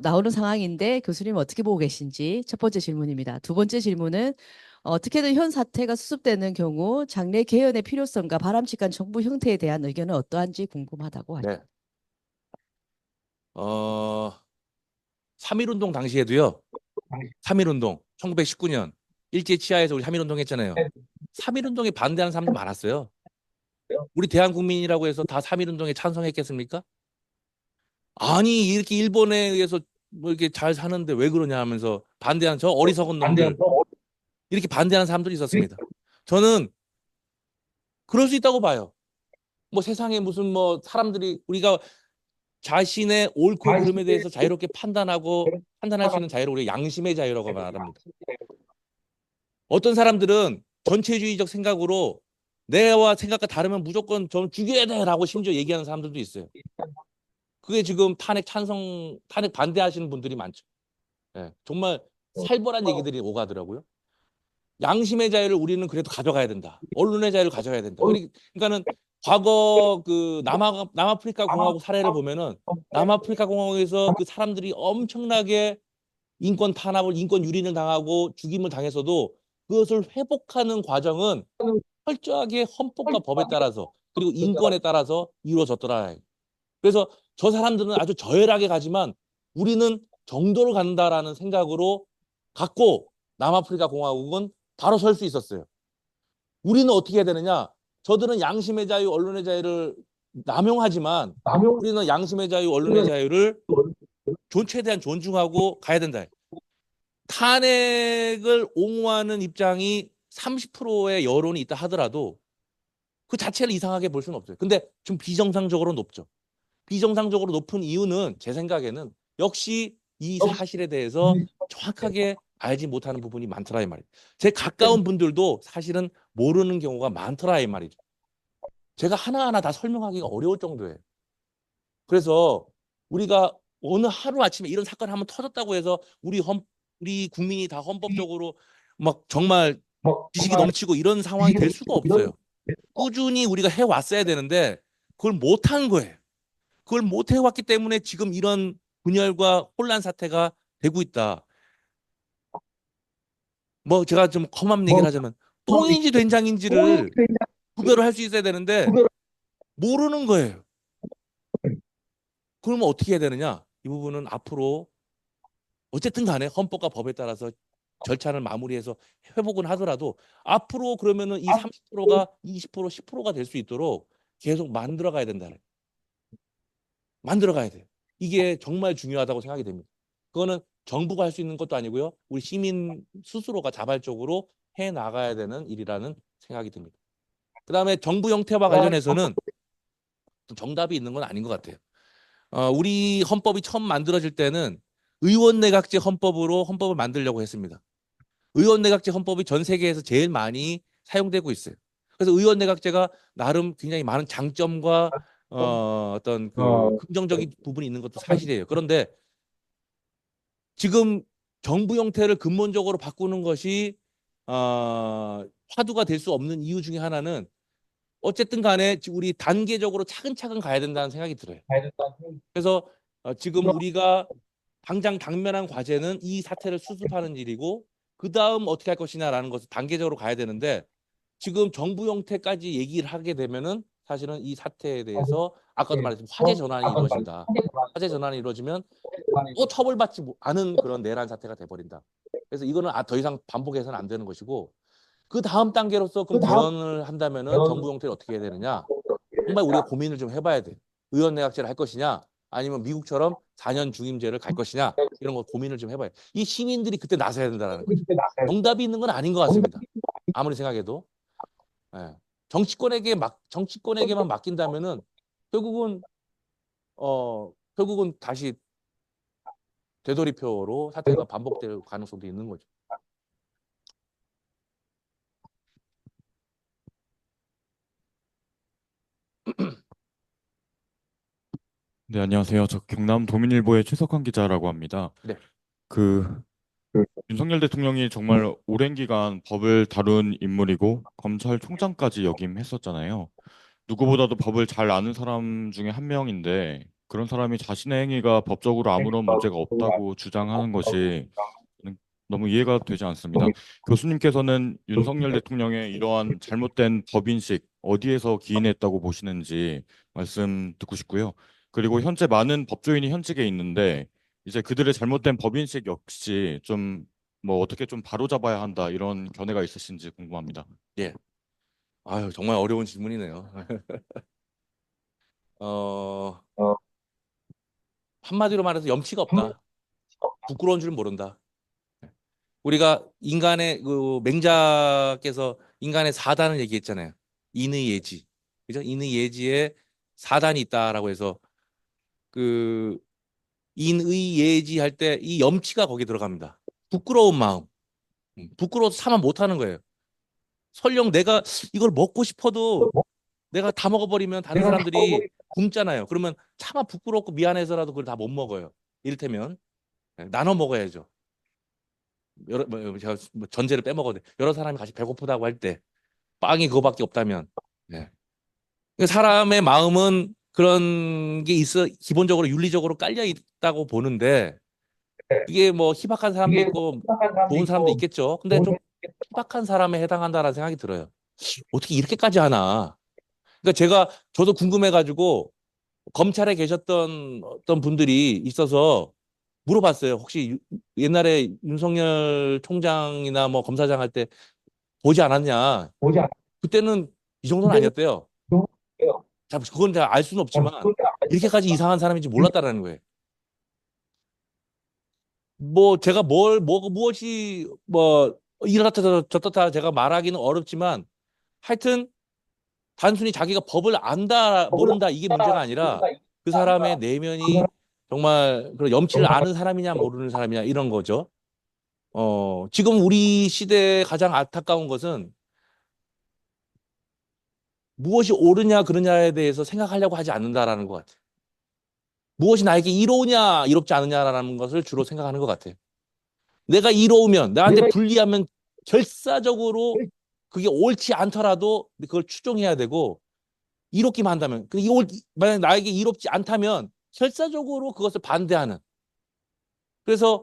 나오는 상황인데 교수님 어떻게 보고 계신지 첫 번째 질문입니다. 두 번째 질문은 어떻게든 현 사태가 수습되는 경우 장래 개헌의 필요성과 바람직한 정부 형태에 대한 의견은 어떠한지 궁금하다고 하죠. 네. 3.1운동 당시에도요. 3.1운동 1919년 일제 치하에서 우리 3.1운동 했잖아요. 3.1운동에 반대하는 사람도 많았어요. 우리 대한국민이라고 해서 다 3.1운동에 찬성했겠습니까? 아니, 이렇게 일본에 의해서 뭐 이렇게 잘 사는데 왜 그러냐 하면서 반대하는 저 어리석은 놈들, 이렇게 반대하는 사람들이 있었습니다. 저는 그럴 수 있다고 봐요. 뭐 세상에 무슨 뭐 사람들이, 우리가 자신의 옳고 그름에 대해서 자유롭게 판단할 수 있는 자유를 우리가 양심의 자유라고 말합니다. 어떤 사람들은 전체주의적 생각으로 내와 생각과 다르면 무조건 좀 죽여야 돼라고 심지어 얘기하는 사람들도 있어요. 그게 지금 탄핵 반대하시는 분들이 많죠. 예, 정말 살벌한 얘기들이 오가더라고요. 양심의 자유를 우리는 그래도 가져가야 된다. 언론의 자유를 가져가야 된다. 그러니까는 과거 그 남아프리카 공화국 사례를 보면은 남아프리카 공화국에서 그 사람들이 엄청나게 인권 탄압을, 인권 유린을 당하고 죽임을 당해서도 그것을 회복하는 과정은 철저하게 헌법과 법에 따라서 그리고 인권에 따라서 이루어졌더라. 그래서 저 사람들은 아주 저열하게 가지만 우리는 정도로 간다라는 생각으로 갖고 남아프리카 공화국은 바로 설 수 있었어요. 우리는 어떻게 해야 되느냐? 저들은 양심의 자유, 언론의 자유를 남용하지만 우리는 양심의 자유, 언론의 자유를 최대한 존중하고 가야 된다. 탄핵을 옹호하는 입장이 30%의 여론이 있다 하더라도 그 자체를 이상하게 볼 수는 없어요. 근데 좀 비정상적으로 높죠. 비정상적으로 높은 이유는 제 생각에는 역시 이 사실에 대해서 정확하게 알지 못하는 부분이 많더라 이 말이에요. 제 가까운 분들도 사실은 모르는 경우가 많더라 이 말이죠. 제가 하나하나 다 설명하기가 어려울 정도예요. 그래서 우리가 어느 하루아침에 이런 사건이 한번 터졌다고 해서 우리 국민이 다 헌법적으로 막 정말 지식이 넘치고 이런 상황이 될 수가 없어요. 꾸준히 우리가 해왔어야 되는데 그걸 못한 거예요. 그걸 못 해왔기 때문에 지금 이런 분열과 혼란 사태가 되고 있다. 뭐 제가 좀 험한 얘기를 하자면 똥인지 된장인지를 구별을 할 수 있어야 되는데 모르는 거예요. 그러면 어떻게 해야 되느냐? 이 부분은 앞으로 어쨌든 간에 헌법과 법에 따라서 절차를 마무리해서 회복은 하더라도 앞으로 그러면은 이 30%가 20%, 10%가 될 수 있도록 계속 만들어 가야 된다는. 만들어 가야 돼요. 이게 정말 중요하다고 생각이 됩니다. 그거는 정부가 할 수 있는 것도 아니고요. 우리 시민 스스로가 자발적으로 해 나가야 되는 일이라는 생각이 듭니다. 그다음에 정부 형태와 관련해서는 정답이 있는 건 아닌 것 같아요. 우리 헌법이 처음 만들어질 때는 의원내각제 헌법으로 헌법을 만들려고 했습니다. 의원내각제 헌법이 전 세계에서 제일 많이 사용되고 있어요. 그래서 의원내각제가 나름 굉장히 많은 장점과 어떤 그 긍정적인 부분이 있는 것도 사실이에요. 그런데 지금 정부 형태를 근본적으로 바꾸는 것이 화두가 될 수 없는 이유 중에 하나는 어쨌든 간에 우리 단계적으로 차근차근 가야 된다는 생각이 들어요. 그래서 지금 우리가 당장 당면한 과제는 이 사태를 수습하는 일이고 그 다음 어떻게 할 것이냐라는 것을 단계적으로 가야 되는데 지금 정부 형태까지 얘기를 하게 되면은 사실은 이 사태에 대해서 아까도 말했지만 화재 전환이 이루어진다. 화재 전환이 이루어지면 또 처벌받지 않은 그런 내란 사태가 돼버린다. 그래서 이거는 더 이상 반복해서는 안 되는 것이고 그 다음 단계로서 그럼 개헌을 한다면은 정부 형태를 어떻게 해야 되느냐? 정말 우리가 고민을 좀 해봐야 돼. 의원내각제를 할 것이냐, 아니면 미국처럼 4년 중임제를 갈 것이냐 이런 거 고민을 좀 해봐요. 이 시민들이 그때 나서야 된다는 거죠. 정답이 있는 건 아닌 것 같습니다. 아무리 생각해도 예. 정치권에게만 맡긴다면은 결국은 결국은 다시 되돌이표로 사태가 반복될 가능성도 있는 거죠. 네, 안녕하세요. 저 경남 도민일보의 최석환 기자라고 합니다. 네. 그 윤석열 대통령이 정말 오랜 기간 법을 다룬 인물이고 검찰총장까지 역임했었잖아요. 누구보다도 법을 잘 아는 사람 중에 한 명인데 그런 사람이 자신의 행위가 법적으로 아무런 문제가 없다고 주장하는 것이 저는 너무 이해가 되지 않습니다. 교수님께서는 윤석열 대통령의 이러한 잘못된 법인식 어디에서 기인했다고 보시는지 말씀 듣고 싶고요. 그리고 현재 많은 법조인이 현직에 있는데 이제 그들의 잘못된 법인식 역시 좀 뭐 어떻게 좀 바로잡아야 한다 이런 견해가 있으신지 궁금합니다. 예. 아유, 정말 어려운 질문이네요. 한마디로 말해서 염치가 없다. 부끄러운 줄 모른다. 우리가 인간의 그 맹자께서 인간의 사단을 얘기했잖아요. 인의 예지. 그죠? 인의 예지에 사단이 있다라고 해서 그 인의 예지 할 때 이 염치가 거기 들어갑니다. 부끄러운 마음. 부끄러워서 사만 못하는 거예요. 설령 내가 이걸 먹고 싶어도 내가 다 먹어버리면 다른 사람들이 굶잖아요. 그러면 차마 부끄럽고 미안해서라도 그걸 다 못 먹어요. 이를테면 나눠 먹어야죠. 제가 전제를 빼먹어도 여러 사람이 같이 배고프다고 할 때 빵이 그거밖에 없다면 네. 사람의 마음은 그런 게 있어 기본적으로 윤리적으로 깔려 있다고 보는데 이게 뭐 희박한 사람도 있고 좋은 사람도 있겠죠. 근데 좀 희박한 사람에 해당한다라는 생각이 들어요. 어떻게 이렇게까지 하나? 그러니까 저도 궁금해가지고 검찰에 계셨던 어떤 분들이 있어서 물어봤어요. 혹시 옛날에 윤석열 총장이나 뭐 검사장 할 때 보지 않았냐? 그때는 이 정도는 아니었대요. 자, 그건 제가 알 수는 없지만 이렇게까지 이상한 사람인지 몰랐다라는 거예요. 뭐 제가 무엇이 뭐 이렇다 저렇다 제가 말하기는 어렵지만 하여튼 단순히 자기가 법을 안다 모른다 이게 문제가 아니라 그 사람의 내면이 정말 그런 염치를 아는 사람이냐 모르는 사람이냐 이런 거죠. 지금 우리 시대의 가장 안타까운 것은 무엇이 옳으냐 그르냐에 대해서 생각하려고 하지 않는다라는 것 같아요. 무엇이 나에게 이로우냐 이롭지 않느냐라는 것을 주로 생각하는 것 같아요. 내가 이로우면 나한테 불리하면 결사적으로 그게 옳지 않더라도 그걸 추종해야 되고 이롭기만 한다면 만약 나에게 이롭지 않다면 결사적으로 그것을 반대하는 그래서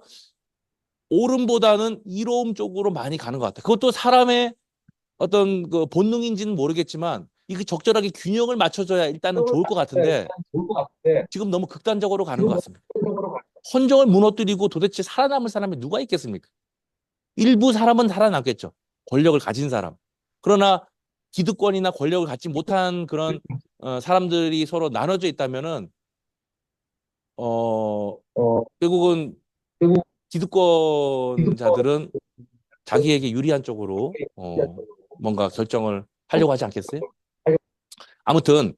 옳음보다는 이로움 쪽으로 많이 가는 것 같아요. 그것도 사람의 어떤 그 본능인지는 모르겠지만 이게 적절하게 균형을 맞춰줘야 일단은 좋을 것 같은데 지금 너무 극단적으로 가는 것 같습니다. 헌정을 무너뜨리고 도대체 살아남을 사람이 누가 있겠습니까? 일부 사람은 살아남겠죠. 권력을 가진 사람. 그러나 기득권이나 권력을 갖지 못한 그런 사람들이 서로 나눠져 있다면은 결국은 기득권자들은 자기에게 유리한 쪽으로 뭔가 결정을 하려고 하지 않겠어요? 아무튼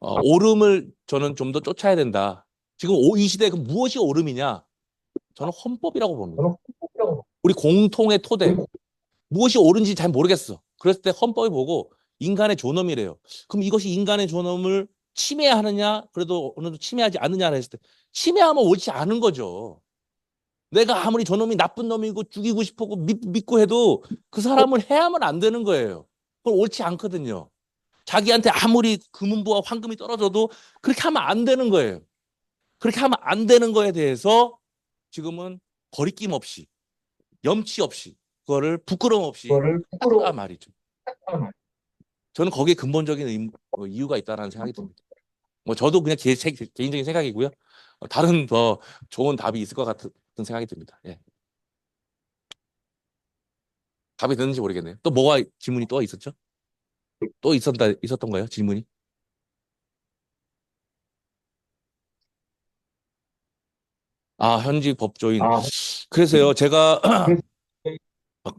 옳음을 저는 좀 더 쫓아야 된다. 지금 이 시대에 그 무엇이 옳음이냐? 저는 헌법이라고 봅니다. 우리 공통의 토대. 무엇이 옳은지 잘 모르겠어. 그랬을 때 헌법을 보고 인간의 존엄이래요. 그럼 이것이 인간의 존엄을 침해하느냐? 그래도 어느 정도 침해하지 않느냐 했을 때 침해하면 옳지 않은 거죠. 내가 아무리 저놈이 나쁜 놈이고 죽이고 싶고 믿고 해도 그 사람을 해야만 안 되는 거예요. 그건 옳지 않거든요. 자기한테 아무리 금은부와 황금이 떨어져도 그렇게 하면 안 되는 거예요. 그렇게 하면 안 되는 거에 대해서 지금은 거리낌 없이 염치 없이 그거를 부끄러움 없이 하다 말이죠. 저는 거기에 근본적인 이유가 있다는 생각이 듭니다. 뭐 저도 그냥 개인적인 생각이고요. 다른 더 좋은 답이 있을 것 같은 생각이 듭니다. 예. 답이 됐는지 모르겠네요. 또 뭐가 질문이 또 있었죠? 또 있었던 거예요? 질문이? 아, 현직 법조인. 그래서요, 제가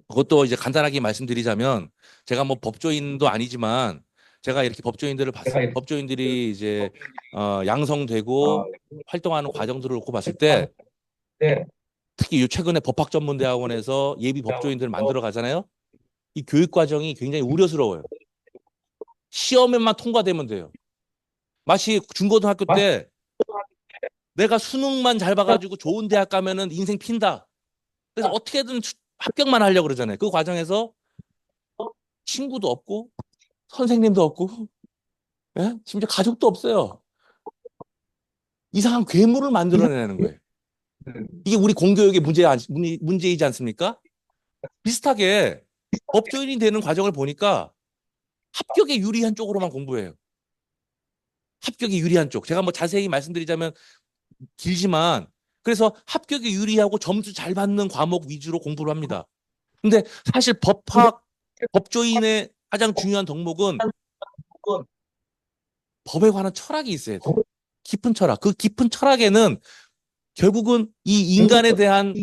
그것도 이제 간단하게 말씀드리자면 제가 뭐 법조인도 아니지만 제가 이렇게 법조인들을 봤어요. 법조인들이 이제 양성되고 활동하는 과정들을 놓고 봤을 때 특히 최근에 법학전문대학원에서 예비 법조인들을 만들어 가잖아요. 이 교육 과정이 굉장히 우려스러워요. 시험에만 통과되면 돼요. 마치 중고등학교 때 내가 수능만 잘 봐가지고 좋은 대학 가면은 인생 핀다. 그래서 어떻게든 합격만 하려고 그러잖아요. 그 과정에서 친구도 없고 선생님도 없고 예? 심지어 가족도 없어요. 이상한 괴물을 만들어내는 거예요. 이게 우리 공교육의 문제이지 않습니까? 비슷하게 법조인이 되는 과정을 보니까 합격에 유리한 쪽으로만 공부해요. 합격에 유리한 쪽. 제가 뭐 자세히 말씀드리자면 길지만 그래서 합격에 유리하고 점수 잘 받는 과목 위주로 공부를 합니다. 근데 사실 법조인의 가장 중요한 덕목은 법에 관한 철학이 있어야 돼요. 깊은 철학. 그 깊은 철학에는 결국은 이 인간에 대한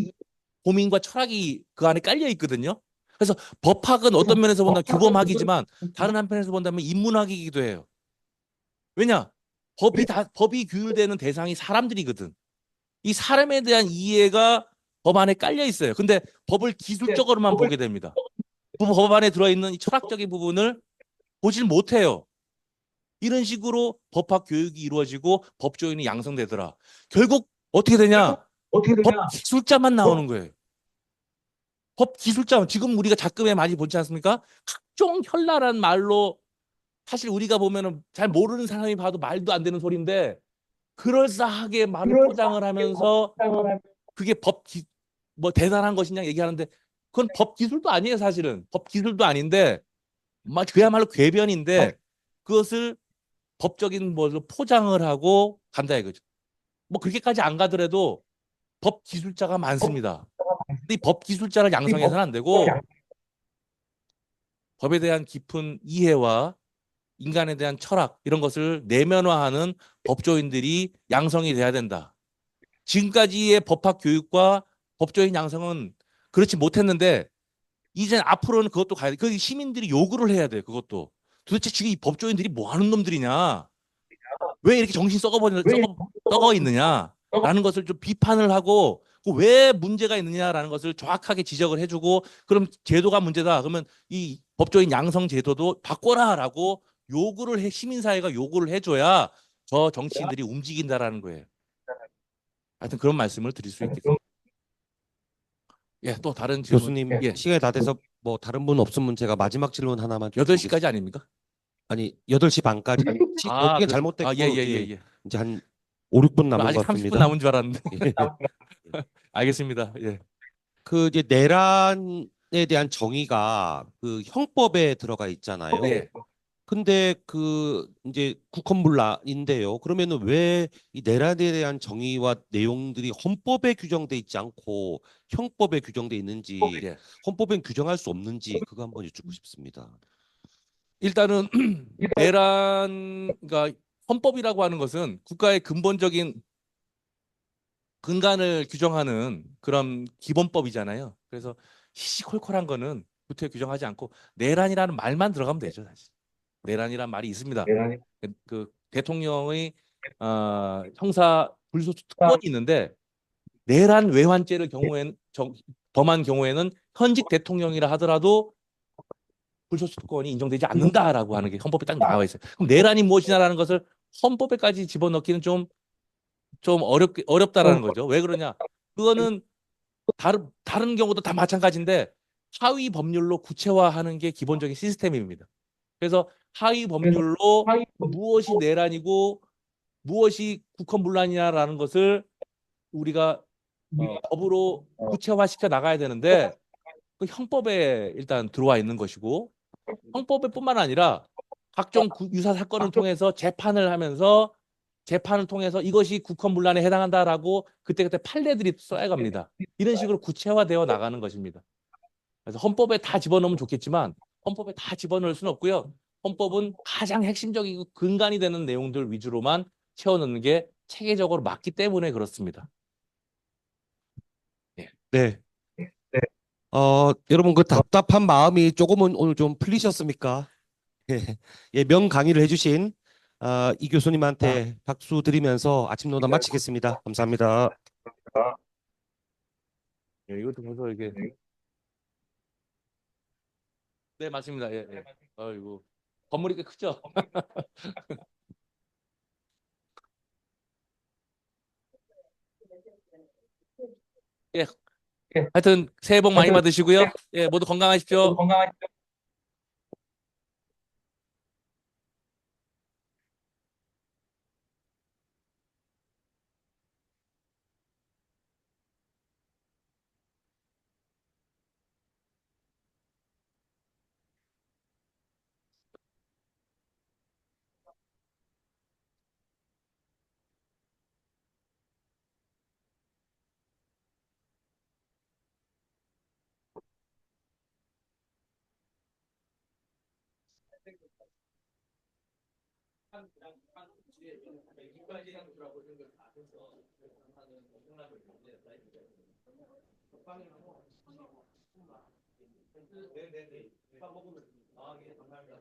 고민과 철학이 그 안에 깔려 있거든요. 그래서 법학은 어떤 면에서 본다면 규범학이지만 다른 한편에서 본다면 인문학이기도 해요. 왜냐? 법이 규율되는 대상이 사람들이거든. 이 사람에 대한 이해가 법 안에 깔려 있어요. 근데 법을 기술적으로만 보게 됩니다. 법 안에 들어있는 이 철학적인 부분을 보질 못해요. 이런 식으로 법학 교육이 이루어지고 법조인이 양성되더라. 결국 어떻게 되냐? 법 기술자만 나오는 거예요. 법 기술자, 지금 우리가 작금에 많이 보지 않습니까? 각종 현란한 말로 사실 우리가 보면은 잘 모르는 사람이 봐도 말도 안 되는 소리인데 그럴싸하게 말을 포장을 하면서 그게 뭐 대단한 것이냐 얘기하는데 그건 법 기술도 아니에요, 사실은. 법 기술도 아닌데 그야말로 궤변인데 그것을 법적인 뭘로 포장을 하고 간다 이거죠. 뭐 그렇게까지 안 가더라도 법 기술자가 많습니다. 근데 이 법 기술자를 양성해서는 안 되고 법에 대한 깊은 이해와 인간에 대한 철학 이런 것을 내면화하는 법조인들이 양성이 돼야 된다. 지금까지의 법학 교육과 법조인 양성은 그렇지 못했는데 이제 앞으로는 그것도 가야 돼. 그 시민들이 요구를 해야 돼. 그것도. 도대체 지금 이 법조인들이 뭐 하는 놈들이냐? 왜 이렇게 정신 썩어 있느냐라는 것을 좀 비판을 하고 왜 문제가 있느냐라는 것을 정확하게 지적을 해주고 그럼 제도가 문제다. 그러면 이 법조인 양성 제도도 바꿔라라고 시민사회가 요구를 해줘야 저 정치인들이 움직인다라는 거예요. 하여튼 그런 말씀을 드릴 수 있겠습니다. 예, 또 다른 질문. 교수님 예, 시간이 다 돼서 뭐 다른 분 없으면 제가 마지막 질문 하나만 좀 8시까지 아닙니까? 아니 8시 반까지 어떻게 잘못됐고 예. 이제 한 5, 6분 남은 아직 것 30분 같습니다. 남은 줄 알았는데. 예. 알겠습니다. 예. 그 이제 내란에 대한 정의가 그 형법에 들어가 있잖아요. 네. 근데 그 이제 국헌문란인데요. 그러면은 왜 이 내란에 대한 정의와 내용들이 헌법에 규정돼 있지 않고 형법에 규정돼 있는지, 예. 헌법엔 규정할 수 없는지 그거 한번 여쭙고 싶습니다. 일단은 내란, 그러니까 헌법이라고 하는 것은 국가의 근본적인 근간을 규정하는 그런 기본법이잖아요. 그래서 시시콜콜한 거는 구태에 규정하지 않고 내란이라는 말만 들어가면 되죠, 사실. 내란이란 말이 있습니다. 그 대통령의 형사 불소추 특권이 있는데 내란 외환죄를 범한 경우에는 현직 대통령이라 하더라도 불소추 특권이 인정되지 않는다라고 하는 게 헌법에 딱 나와 있어요. 그럼 내란이 무엇이냐라는 것을 헌법에까지 집어넣기는 좀 어렵다라는 거죠. 왜 그러냐? 그거는 다른 경우도 다 마찬가지인데 하위 법률로 구체화하는 게 기본적인 시스템입니다. 그래서 하위 법률로 무엇이 내란이고 무엇이 국헌문란이냐라는 것을 우리가 법으로 구체화시켜 나가야 되는데 그 형법에 일단 들어와 있는 것이고 형법에뿐만 아니라 각종 유사 사건을 통해서 재판을 통해서 이것이 국헌문란에 해당한다라고 그때그때 판례들이 써야갑니다. 이런 식으로 구체화되어 나가는 것입니다. 그래서 헌법에 다 집어넣으면 좋겠지만 헌법에 다 집어넣을 수는 없고요. 헌법은 가장 핵심적이고 근간이 되는 내용들 위주로만 채워넣는 게 체계적으로 맞기 때문에 그렇습니다. 예. 네. 여러분 그 답답한 마음이 조금은 오늘 좀 풀리셨습니까? 예, 예, 명 강의를 해주신 이 교수님한테 박수 드리면서 아침 논담 마치겠습니다. 감사합니다. 예, 이것도 벌써 이게 네, 맞습니다. 예, 예. 아이고 건물이 꽤 크죠? 예. 하여튼 새해 복 많이 받으시고요. 예, 모두 건강하십시오. 네, 네, 네. 밥 먹으면 아, 예, 감사합니다.